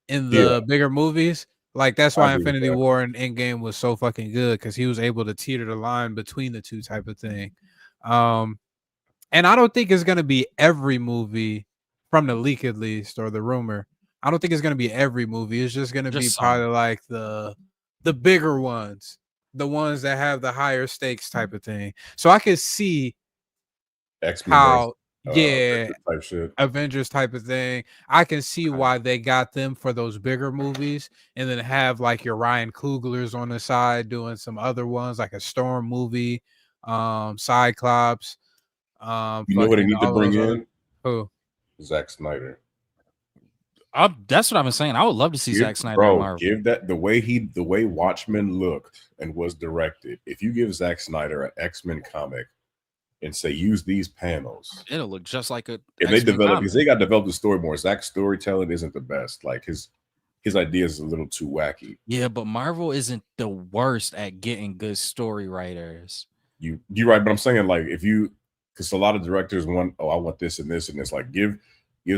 Speaker 2: in the bigger movies. Like, that's why Infinity War and Endgame was so fucking good, because he was able to teeter the line between the two type of thing. And I don't think it's going to be every movie, from the leak at least, or the rumor. I don't think it's going to be every movie. It's just going to be probably like the bigger ones, the ones that have the higher stakes type of thing. So I could see how,
Speaker 3: type shit.
Speaker 2: Avengers type of thing. I can see why they got them for those bigger movies, and then have like your Ryan Coogler's on the side doing some other ones, like a Storm movie, Cyclops.
Speaker 3: You know what they
Speaker 2: fucking
Speaker 3: need to
Speaker 2: all
Speaker 3: bring
Speaker 2: those other-
Speaker 3: in?
Speaker 2: Who?
Speaker 3: Zack Snyder.
Speaker 5: That's what I've been saying. I would love to see Zack Snyder in Marvel.
Speaker 3: Give that the way Watchmen looked and was directed. If you give Zack Snyder an X-Men comic and say use these panels,
Speaker 5: it'll look just like a.
Speaker 3: If they develop, because they got to develop the story more. Zack's storytelling isn't the best. Like his ideas is a little too wacky.
Speaker 5: Yeah, but Marvel isn't the worst at getting good story writers.
Speaker 3: You're right, but I'm saying like if you, because a lot of directors want, I want this and this and this. Like give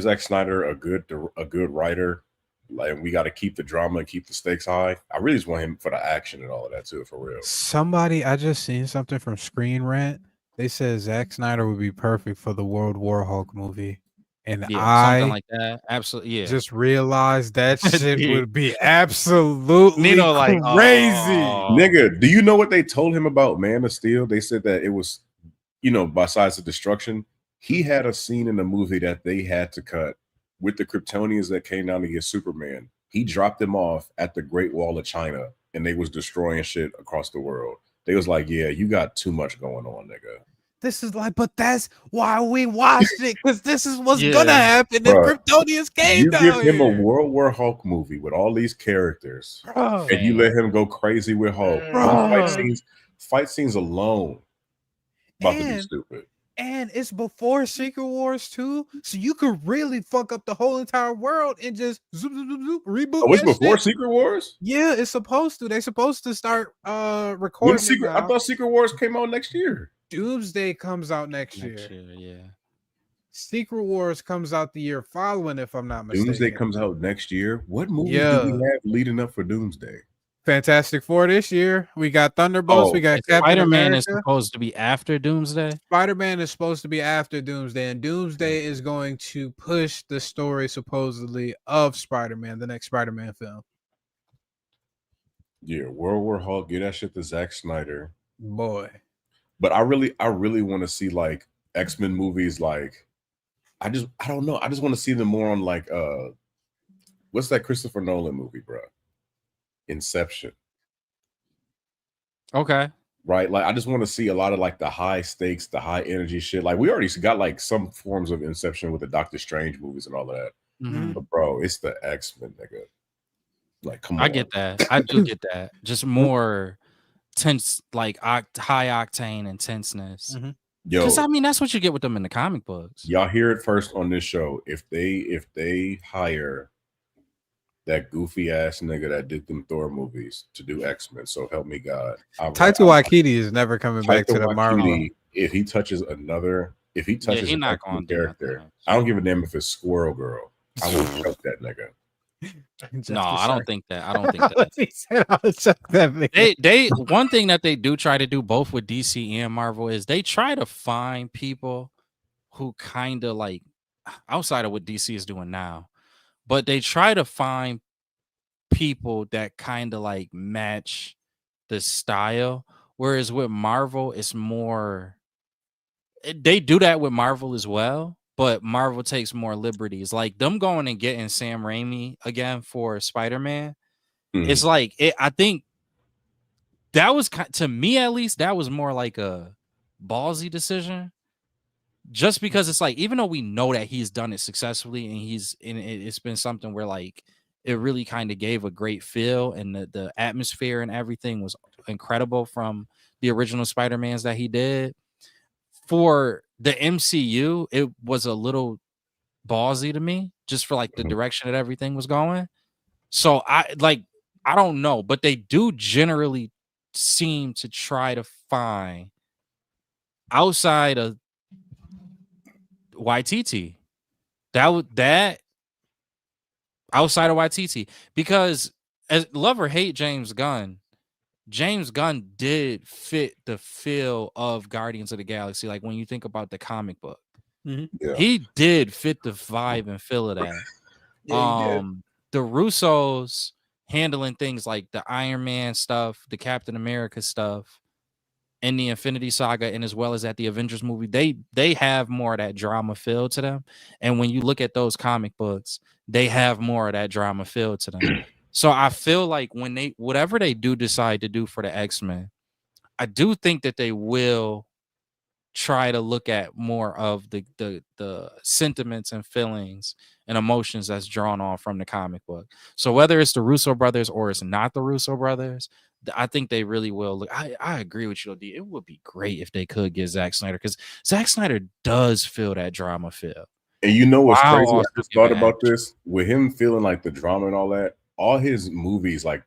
Speaker 3: Zack Snyder a good writer. Like we got to keep the drama and keep the stakes high. I really just want him for the action and all of that too, for real.
Speaker 2: I just seen something from Screen Rant. They said Zack Snyder would be perfect for the World War Hulk movie. And
Speaker 5: something like that. Absolutely. Yeah.
Speaker 2: Just realized that shit would be absolutely
Speaker 5: Nino, like,
Speaker 2: crazy.
Speaker 3: Nigga, do you know what they told him about Man of Steel? They said that it was, besides the destruction, he had a scene in the movie that they had to cut with the Kryptonians that came down to get Superman. He dropped them off at the Great Wall of China and they was destroying shit across the world. They was like, yeah, you got too much going on, nigga.
Speaker 2: This is like, but that's why we watched it, because this is what's gonna happen if Kryptonians came down.
Speaker 3: You give him a World War Hulk movie with all these characters, and you let him go crazy with Hulk. Fight scenes alone about to be stupid.
Speaker 2: And it's before Secret Wars 2, so you could really fuck up the whole entire world and just zoop, zoop, zoop, zoop, reboot.
Speaker 3: Oh, it's before Secret Wars?
Speaker 2: Yeah, it's supposed to. They're supposed to start recording.
Speaker 3: I thought Secret Wars came out next year.
Speaker 2: Doomsday comes out next year.
Speaker 5: Yeah.
Speaker 2: Secret Wars comes out the year following, if I'm not mistaken.
Speaker 3: Doomsday comes out next year. What movies do we have leading up for Doomsday?
Speaker 2: Fantastic Four this year. We got Thunderbolts. We got Captain
Speaker 5: Spider-Man
Speaker 2: America.
Speaker 5: is supposed to be after Doomsday.
Speaker 2: Spider-Man is supposed to be after Doomsday, and Doomsday is going to push the story supposedly of Spider-Man, the next Spider-Man film.
Speaker 3: Yeah, World War Hulk. Get that shit to Zack Snyder,
Speaker 2: boy.
Speaker 3: But I really want to see like X-Men movies. Like, I don't know. I just want to see them more on like what's that Christopher Nolan movie, bro? Inception.
Speaker 5: Okay.
Speaker 3: Right. Like I just want to see a lot of like the high stakes, the high energy shit. Like we already got like some forms of Inception with the Doctor Strange movies and all of that.
Speaker 5: Mm-hmm.
Speaker 3: But bro, it's the X-Men, nigga. Like, come on.
Speaker 5: I get that. I do get that. Just more tense, like high octane intenseness.
Speaker 2: Mm-hmm.
Speaker 3: Yo,
Speaker 5: because I mean that's what you get with them in the comic books.
Speaker 3: Y'all hear it first on this show. If they hire that goofy ass nigga that did them Thor movies to do X-Men, so help me God.
Speaker 2: Taika Waititi is never coming back to the Marvel.
Speaker 3: If he touches another character, I don't give a damn if it's Squirrel Girl. I will choke that nigga.
Speaker 5: No, I don't think that. I don't think that.
Speaker 2: He said I'll choke that nigga.
Speaker 5: They one thing that they do try to do both with DC and Marvel is they try to find people who kind of like outside of what DC is doing now, but they try to find people that kind of like match the style. Whereas with Marvel, it's more. They do that with Marvel as well. But Marvel takes more liberties, like them going and getting Sam Raimi again for Spider-Man. Mm-hmm. It's like I think that was, to me at least, that was more like a ballsy decision. Just because it's like, even though we know that he's done it successfully and it's been something where like it really kind of gave a great feel and the atmosphere and everything was incredible from the original Spider-Mans that he did. For the MCU, it was a little ballsy to me, just for like the direction that everything was going. So I don't know, but they do generally seem to try to find outside of YTT that outside of YTT, because as love or hate James Gunn did fit the feel of Guardians of the Galaxy. Like when you think about the comic book, he did fit the vibe and feel of that. The Russos handling things like the Iron Man stuff, the Captain America stuff, and the Infinity Saga, and as well as at the Avengers movie, they have more of that drama feel to them. And when you look at those comic books, they have more of that drama feel to them. So I feel like when whatever they do decide to do for the X-Men, I do think that they will try to look at more of the sentiments and feelings and emotions that's drawn on from the comic book. So whether it's the Russo brothers or it's not the Russo brothers, I think they really will. Look, I agree with you, D. It would be great if they could get Zack Snyder, because Zack Snyder does feel that drama feel.
Speaker 3: And you know what's
Speaker 5: Wow,
Speaker 3: crazy? I
Speaker 5: also
Speaker 3: just
Speaker 5: giving
Speaker 3: thought about
Speaker 5: action.
Speaker 3: this with him feeling like the drama and all that. All his movies, like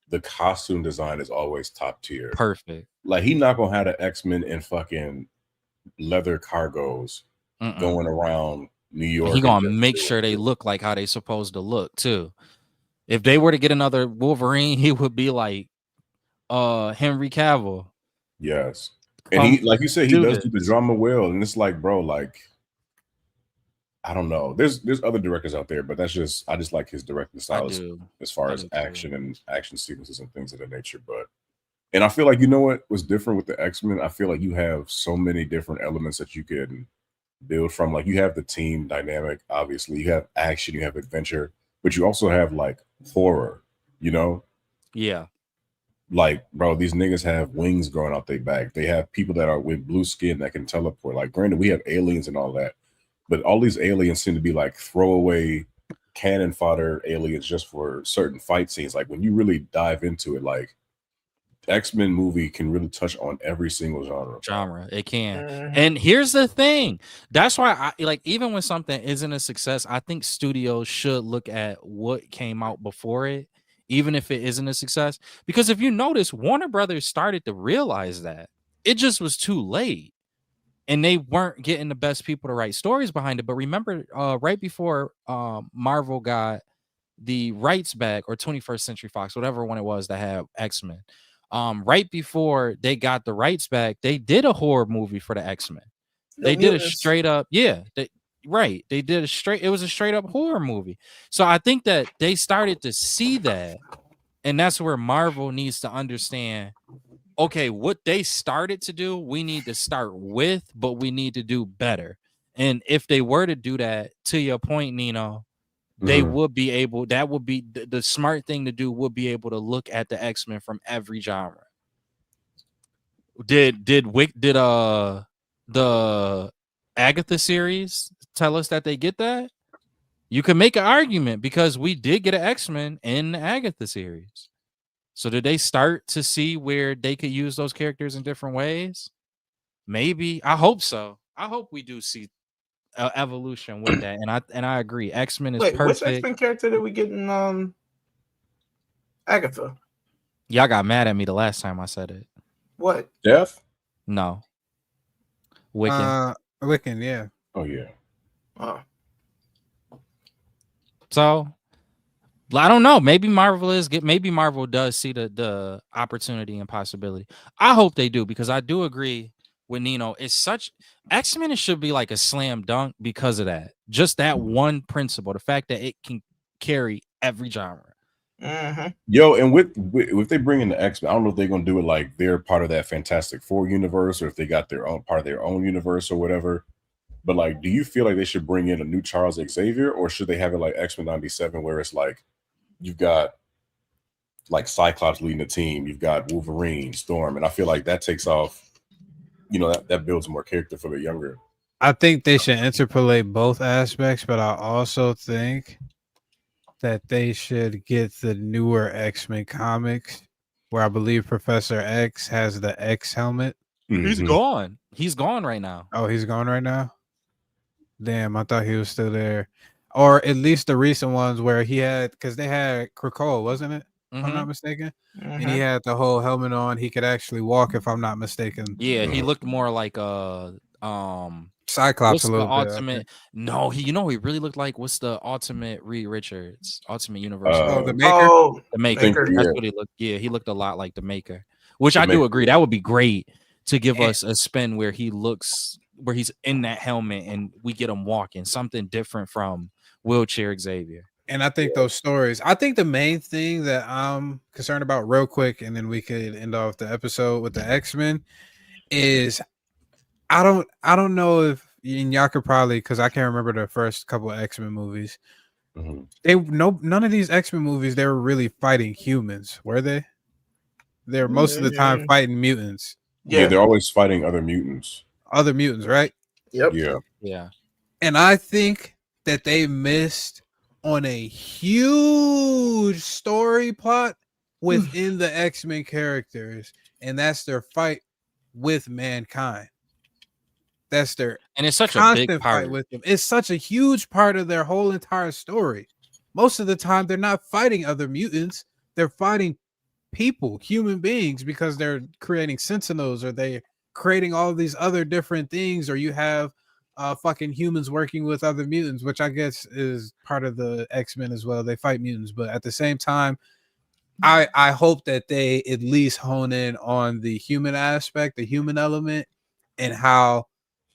Speaker 3: the costume design is always top tier.
Speaker 5: Perfect.
Speaker 3: Like he not gonna have the X-Men in fucking leather cargos going around New York.
Speaker 5: He gonna make sure they look like how they supposed to look too. If they were to get another Wolverine, he would be like Henry Cavill.
Speaker 3: Yes. And he, like you said, he does do the
Speaker 5: this.
Speaker 3: drama well. And it's like, bro, like, I don't know. There's other directors out there, but that's just I just like his directing style as far as action and action sequences and things of that nature. But and I feel like, you know what was different with the X-Men? I feel like you have so many different elements that you can build from. Like you have the team dynamic, obviously, you have action, you have adventure, but you also have like horror, you know?
Speaker 5: Yeah.
Speaker 3: Like, bro, these niggas have wings growing out their back. They have people that are with blue skin that can teleport. Like, granted, we have aliens and all that, but all these aliens seem to be like throwaway cannon fodder aliens just for certain fight scenes. Like when you really dive into it, like X-Men movie can really touch on every single genre.
Speaker 5: It can. And here's the thing. That's why I like, even when something isn't a success, I think studios should look at what came out before it, even if it isn't a success. Because if you notice, Warner Brothers started to realize that it just was too late. And they weren't getting the best people to write stories behind it. But remember, right before Marvel got the rights back, or 21st Century Fox, whatever one it was that had X-Men, right before they got the rights back, they did a horror movie for the X-Men. They did a straight up, they did it was a straight up horror movie. So I think that they started to see that, and that's where Marvel needs to understand, okay, what they started to do, we need to start with, but we need to do better. And if they were to do that, to your point, Nino, they would be able, that would be the smart thing to do, would be able to look at the X-Men from every genre. Did the Agatha series tell us that they get that? You can make an argument, because we did get an X-Men in the Agatha series. So did they start to see where they could use those characters in different ways? Maybe. I hope so. I hope we do see evolution with that. And I agree. X-Men is perfect.
Speaker 4: Which X-Men character did we get in Agatha?
Speaker 5: Y'all got mad at me the last time I said it.
Speaker 4: What?
Speaker 3: Death?
Speaker 5: No. Wiccan.
Speaker 2: Wiccan, yeah.
Speaker 3: Oh yeah.
Speaker 4: Oh.
Speaker 5: So I don't know. Maybe Marvel does see the opportunity and possibility. I hope they do, because I do agree with Nino. It's such X-Men, it should be like a slam dunk because of that. Just that one principle, the fact that it can carry every genre.
Speaker 3: Yo, and with if they bring in the X-Men, I don't know if they're gonna do it like they're part of that Fantastic Four universe, or if they got their own part of their own universe or whatever. But like, do you feel like they should bring in a new Charles Xavier, or should they have it like X-Men 97, where it's like you've got like Cyclops leading the team, you've got Wolverine, Storm, and I feel like that takes off, you know, that builds more character for the younger.
Speaker 2: I think they should interpolate both aspects, but I also think that they should get the newer X-Men comics, where I believe Professor X has the X helmet.
Speaker 5: He's gone. He's gone right now.
Speaker 2: Oh, he's gone right now? Damn, I thought he was still there. Or at least the recent ones where he had, because they had Krakoa, wasn't it? If I'm not mistaken. And he had the whole helmet on. He could actually walk, if I'm not mistaken.
Speaker 5: Yeah, he looked more like
Speaker 2: Cyclops a little bit.
Speaker 5: Ultimate. No, he really looked like, what's the Ultimate Reed Richards? Ultimate Universe.
Speaker 2: The Maker?
Speaker 5: The Maker. That's what he looked. Yeah, he looked a lot like the Maker. Which I do agree. That would be great to give us a spin where he looks, where he's in that helmet and we get him walking. Something different from Wheelchair Xavier.
Speaker 2: And I think those stories, I think the main thing that I'm concerned about real quick, and then we could end off the episode with the X-Men, is I don't know if, and y'all could probably, because I can't remember the first couple of X-Men movies. None of these X-Men movies, they were really fighting humans, were they? They're most of the time fighting mutants.
Speaker 3: Yeah, they're always fighting other mutants.
Speaker 2: other mutants, right?
Speaker 4: Yep.
Speaker 5: Yeah.
Speaker 2: And I think that they missed on a huge story plot within the X-Men characters, and that's their fight with mankind. That's their
Speaker 5: And it's such a big
Speaker 2: constant
Speaker 5: part.
Speaker 2: fight with them. It's such a huge part of their whole entire story. Most of the time, they're not fighting other mutants. They're fighting people, human beings, because they're creating sentinels, or they're creating all these other different things, or you have fucking humans working with other mutants, which I guess is part of the X-Men as well. They fight mutants, but at the same time, I hope that they at least hone in on the human aspect, the human element, and how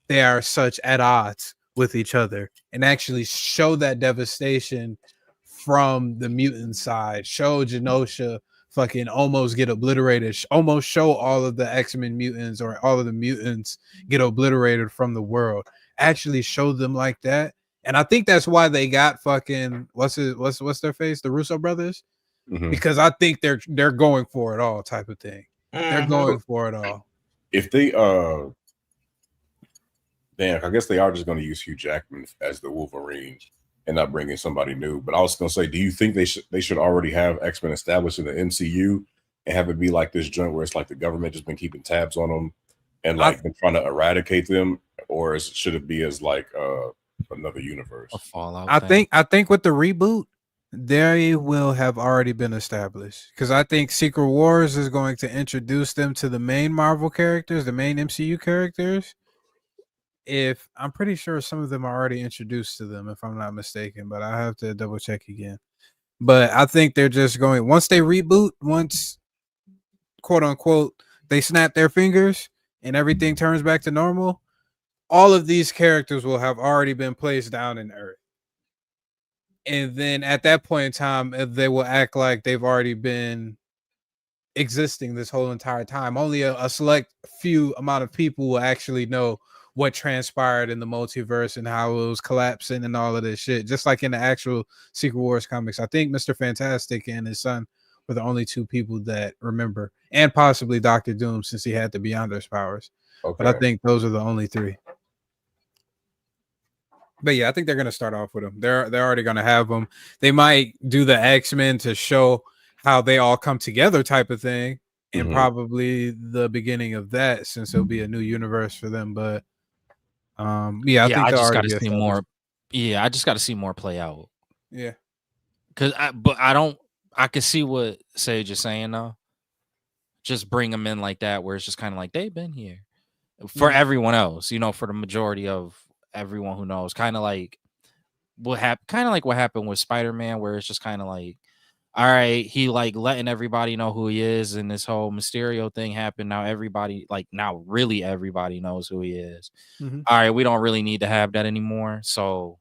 Speaker 2: they are such at odds with each other, and actually show that devastation from the mutant side. Show Genosha fucking almost get obliterated, almost show all of the X-Men mutants, or all of the mutants get obliterated from the world. Actually show them like that. And I think that's why they got fucking what's their face, the Russo brothers, because I think they're going for it all type of thing. They're going for it all.
Speaker 3: If they damn, I guess they are just going to use Hugh Jackman as the Wolverine and not bring in somebody new. But I was going to say, do you think they should already have X-Men established in the MCU and have it be like this joint where it's like the government just been keeping tabs on them and like been trying to eradicate them, or should it be as like another universe?
Speaker 5: A Fallout.
Speaker 2: I think with the reboot, they will have already been established, because I think Secret Wars is going to introduce them to the main Marvel characters, the main MCU characters. If I'm pretty sure some of them are already introduced to them, if I'm not mistaken, but I have to double check again. But I think they're just going, once they reboot, once quote unquote they snap their fingers and everything turns back to normal, all of these characters will have already been placed down in Earth. And then at that point in time, they will act like they've already been existing this whole entire time. Only a select few amount of people will actually know what transpired in the multiverse and how it was collapsing and all of this shit. Just like in the actual Secret Wars comics, I think Mr. Fantastic and his son were the only two people that remember, and possibly Doctor Doom, since he had the Beyonders powers. Okay. But I think those are the only three. But yeah, I think they're going to start off with them. They're already going to have them. They might do the X-Men to show how they all come together type of thing, and probably the beginning of that, since it'll be a new universe for them. But I think
Speaker 5: I just got to see more. Yeah, I just got to see more play out.
Speaker 2: Yeah,
Speaker 5: I can see what Sage is saying though. Just bring them in like that, where it's just kind of like they've been here for everyone else, for the majority of everyone who knows. Kind of like what happened with Spider-Man, where it's just kind of like, all right, he like letting everybody know who he is, and this whole Mysterio thing happened. Now really everybody knows who he is. All right, we don't really need to have that anymore. So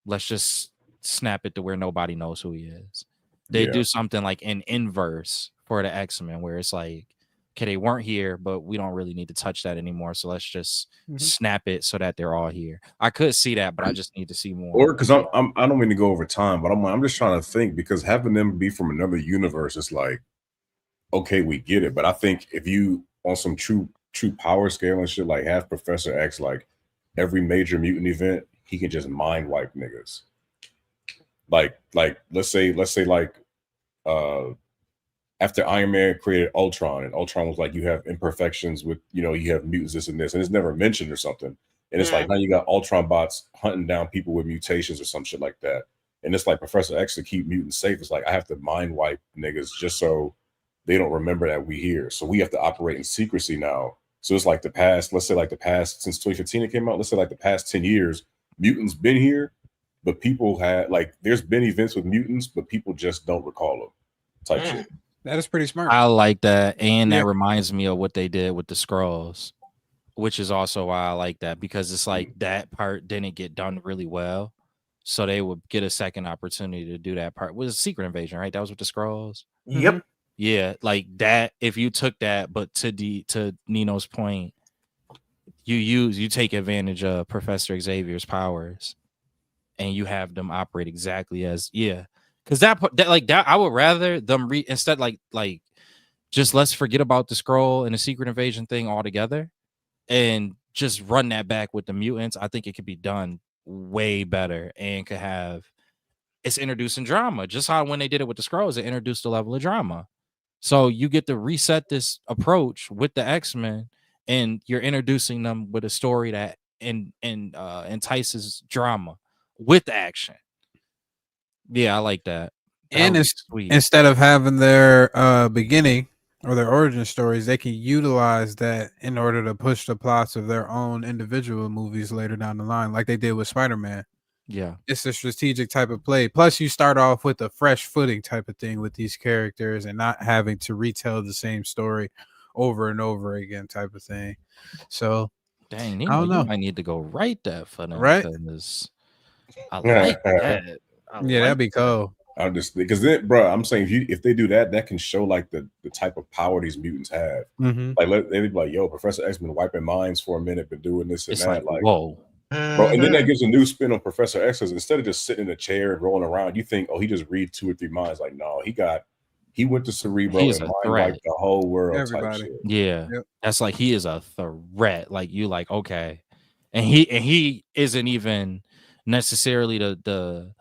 Speaker 5: let's just snap it to where nobody knows who he is. They do something like an inverse for the X-Men, where it's like, okay, they weren't here, but we don't really need to touch that anymore. So let's just snap it so that they're all here. I could see that, but I just need to see more.
Speaker 3: Or because I don't mean to go over time, but I'm just trying to think, because having them be from another universe is like, okay, we get it. But I think if you on some true power scale and shit, like have Professor X, like every major mutant event, he can just mind wipe niggas. Like let's say like after Iron Man created Ultron, and Ultron was like, you have imperfections with, you have mutants, this and this, and it's never mentioned or something. And it's like, now you got Ultron bots hunting down people with mutations or some shit like that. And it's like Professor X, to keep mutants safe, it's like, I have to mind wipe niggas just so they don't remember that we here. So we have to operate in secrecy now. So it's like let's say since 2015 it came out, let's say like the past 10 years, mutants been here, but people there's been events with mutants, but people just don't recall them type shit.
Speaker 2: That is pretty smart.
Speaker 5: I like that. And that reminds me of what they did with the Skrulls, which is also why I like that, because it's like that part didn't get done really well. So they would get a second opportunity to do that part. It was a Secret Invasion, right? That was with the Skrulls.
Speaker 4: Yep.
Speaker 5: Yeah, like that. If you took that, but to Nino's point, you take advantage of Professor Xavier's powers, and you have them operate exactly as because that I would rather them instead like just let's forget about the Skrull and the Secret Invasion thing altogether, and just run that back with the mutants, I think it could be done way better and could have it's introducing drama, just how when they did it with the Skrulls, it introduced a level of drama. So you get to reset this approach with the X-Men, and you're introducing them with a story that entices drama with action. Yeah, I like that.
Speaker 2: And it's sweet. Instead of having their beginning or their origin stories, they can utilize that in order to push the plots of their own individual movies later down the line, like they did with Spider-Man.
Speaker 5: Yeah,
Speaker 2: it's a strategic type of play. Plus, you start off with a fresh footing type of thing with these characters and not having to retell the same story over and over again type of thing. So,
Speaker 5: dang,
Speaker 2: I don't know.
Speaker 5: I need to go write that for them.
Speaker 2: Right?
Speaker 5: I like that.
Speaker 2: That'd be cool.
Speaker 3: I'm just because then, bro, I'm saying if they do that, that can show like the type of power these mutants have.
Speaker 2: Mm-hmm.
Speaker 3: Like they'd be like, "Yo, Professor X been wiping minds for a minute, been doing this and
Speaker 5: it's
Speaker 3: that."
Speaker 5: Like, whoa,
Speaker 3: bro, and then that gives a new spin on Professor X. Because instead of just sitting in a chair and rolling around, you think, "Oh, he just read 2 or 3 minds." Like, no, he went to Cerebro and mind wiped the whole world.
Speaker 2: Everybody.
Speaker 3: Type shit.
Speaker 5: Yeah, that's like he is a threat. Like you, like okay, and he isn't even necessarily the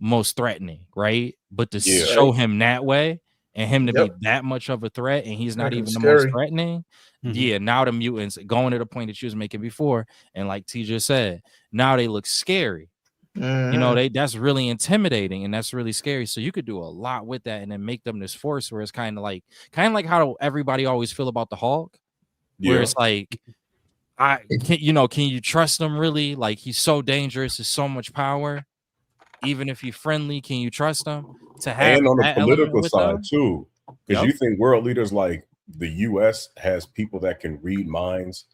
Speaker 5: most threatening, right? But to show him that way and him to be that much of a threat, and he's not even the most threatening. Mm-hmm. Yeah, now the mutants going to the point that you was making before, and like T just said, now they look scary. You know, that's really intimidating and that's really scary. So you could do a lot with that and then make them this force where it's kind of like how everybody always feel about the Hulk, where it's like, can you trust him really? Like he's so dangerous, there's so much power. Even if you're friendly, can you trust them to have?
Speaker 3: And on the political side too, because you think world leaders like the U.S. has people that can read minds.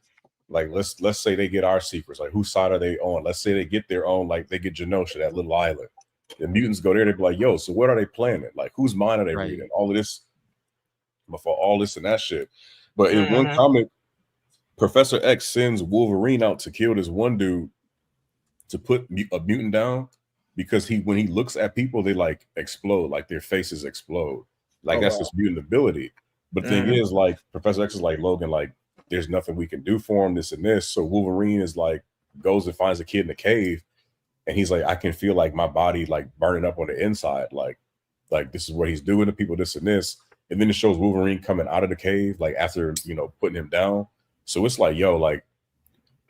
Speaker 3: Like let's say they get our secrets. Like whose side are they on? Let's say they get their own. Like they get Genosha, that little island. The mutants go there. They be like, "Yo, so what are they planning? Like whose mind are they reading? All of this, before all this and that shit." But in one comic, Professor X sends Wolverine out to kill this one dude to put a mutant down. Because when he looks at people, they like explode, like their faces explode. Like that's his mutant ability. But the thing is, like Professor X is like, Logan, like there's nothing we can do for him, this and this. So Wolverine is like goes and finds a kid in a cave, and he's like, I can feel like my body like burning up on the inside, like this is what he's doing to people, this and this. And then it shows Wolverine coming out of the cave, like after putting him down. So it's like, yo,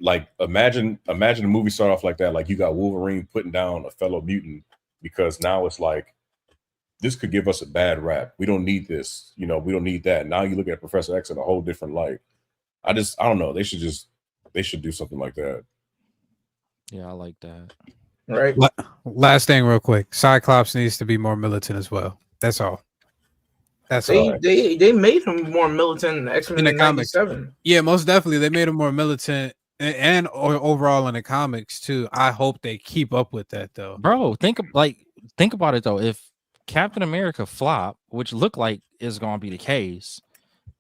Speaker 3: like imagine the movie start off like that. Like you got Wolverine putting down a fellow mutant because now it's like this could give us a bad rap. We don't need this, we don't need that. Now you look at Professor X in a whole different light. I don't know. They should do something like that.
Speaker 5: Yeah, I like that.
Speaker 4: Right.
Speaker 2: Last thing, real quick. Cyclops needs to be more militant as well. That's all.
Speaker 4: They made him more militant in X-Men
Speaker 2: in the comics.
Speaker 4: 97.
Speaker 2: Yeah, most definitely. They made him more militant. And overall in the comics too. I hope they keep up with that though.
Speaker 5: Bro, think about it though. If Captain America flop, which look like is going to be the case,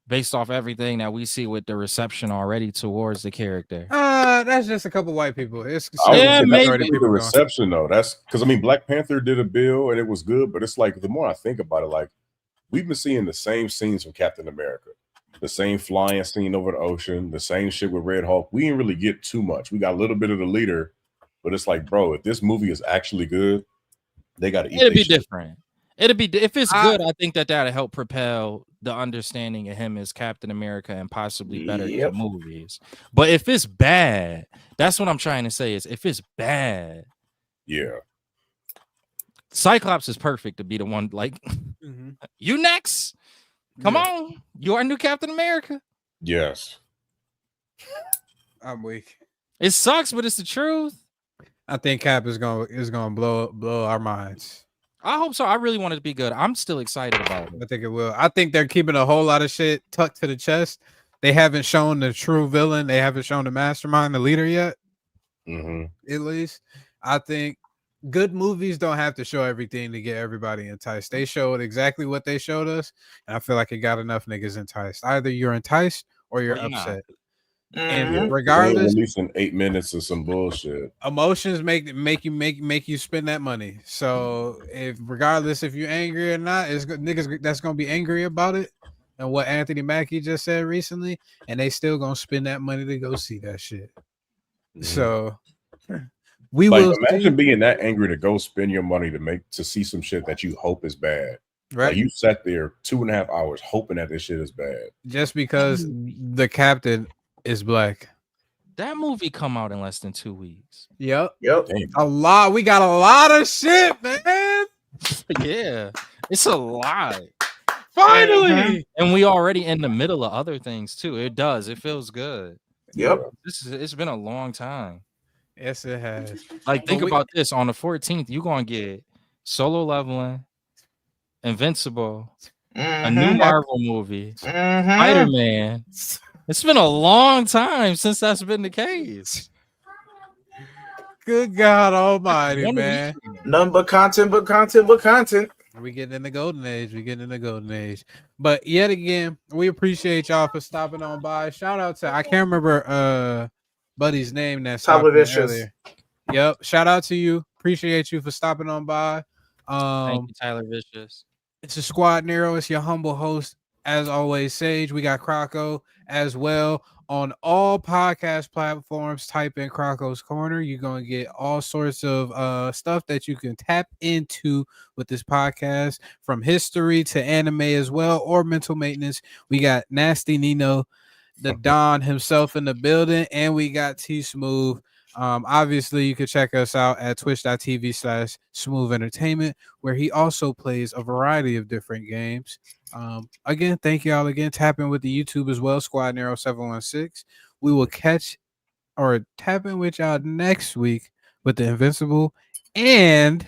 Speaker 5: based off everything that we see with the reception already towards the character.
Speaker 2: That's just a couple white people.
Speaker 3: Maybe the reception though. That's because Black Panther did a bill and it was good, but it's like the more I think about it, like we've been seeing the same scenes from Captain America. The same flying scene over the ocean, the same shit with Red Hulk. We didn't really get too much. We got a little bit of the leader, but it's like, bro, if this movie is actually good, they got to eat.
Speaker 5: It'll be different. It'll be if it's good. I think that'll help propel the understanding of him as Captain America and possibly better movies. But if it's bad, that's what I'm trying to say. Is if it's bad, Cyclops is perfect to be the one. Like you next. Come on, you are new Captain America.
Speaker 3: Yes.
Speaker 2: I'm weak.
Speaker 5: It sucks, but it's the truth.
Speaker 2: I think Cap is gonna blow our minds.
Speaker 5: I hope so. I really want it to be good. I'm still excited about it.
Speaker 2: I think it will. I think they're keeping a whole lot of shit tucked to the chest. They haven't shown the true villain. They haven't shown the mastermind, the leader yet. At least I think good movies don't have to show everything to get everybody enticed. They showed exactly what they showed us, and I feel like it got enough niggas enticed. Either you're enticed or you're upset. And regardless,
Speaker 3: releasing 8 minutes of some bullshit.
Speaker 2: Emotions make you spend that money. So regardless if you're angry or not, it's niggas that's gonna be angry about it. and what Anthony Mackie just said recently, and they still gonna spend that money to go see that shit. So we
Speaker 3: like,
Speaker 2: will
Speaker 3: imagine
Speaker 2: see.
Speaker 3: being that angry to go spend your money to see some shit that you hope is bad.
Speaker 2: Right.
Speaker 3: Like, you sat there 2.5 hours hoping that this shit is bad.
Speaker 2: Just because the captain is black.
Speaker 5: That movie come out in less than 2 weeks.
Speaker 2: Yep.
Speaker 4: Yep.
Speaker 2: A lot. We got a lot of shit, man.
Speaker 5: Yeah, it's a lot.
Speaker 2: Finally.
Speaker 5: And we already in the middle of other things too. It does. It feels good.
Speaker 4: Yep.
Speaker 5: It's been a long time.
Speaker 2: Yes, it has.
Speaker 5: Like, think about this. On the 14th, you're gonna get Solo Leveling, Invincible, a new Marvel movie, Spider-Man. It's been a long time since that's been the case.
Speaker 2: Good God Almighty, man.
Speaker 4: None but content, but content, but content.
Speaker 2: We getting in the golden age. We getting in the golden age. But yet again, we appreciate y'all for stopping on by. Shout out to, I can't remember Buddy's name that
Speaker 4: Tyler
Speaker 2: stopped in
Speaker 4: Vicious.
Speaker 2: earlier. Yep. Shout out to you. Appreciate you for stopping on by.
Speaker 5: Thank you, Tyler Vicious.
Speaker 2: It's a Squad Nero. It's your humble host, as always, Sage. We got Croco as well on all podcast platforms. Type in Croco's Corner. You're going to get all sorts of stuff that you can tap into with this podcast, from history to anime as well, or mental maintenance. We got Nasty Nino, the Don himself in the building, and we got T Smooth. Obviously, you can check us out at twitch.tv/smooventertainment, where he also plays a variety of different games. Again, thank y'all again. Tap in with the YouTube as well, Squad Nero 716. We will tap in with y'all next week with the Invincible, and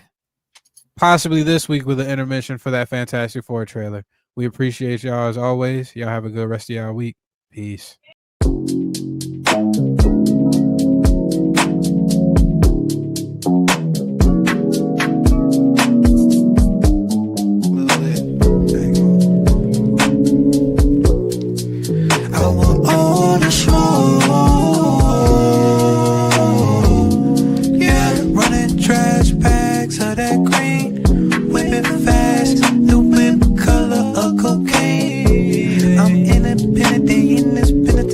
Speaker 2: possibly this week with the intermission for that Fantastic Four trailer. We appreciate y'all as always. Y'all have a good rest of y'all week. Peace.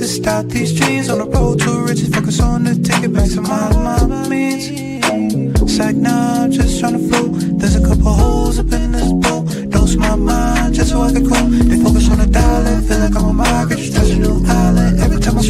Speaker 1: Stop these dreams on the road to riches. Focus on the ticket back to my means. It's like now I'm just trying to float. There's a couple holes up in this boat. Dose my mind just so I can cool. They focus on the dollar. Feel like I'm a market. Just touch a new island. Every time I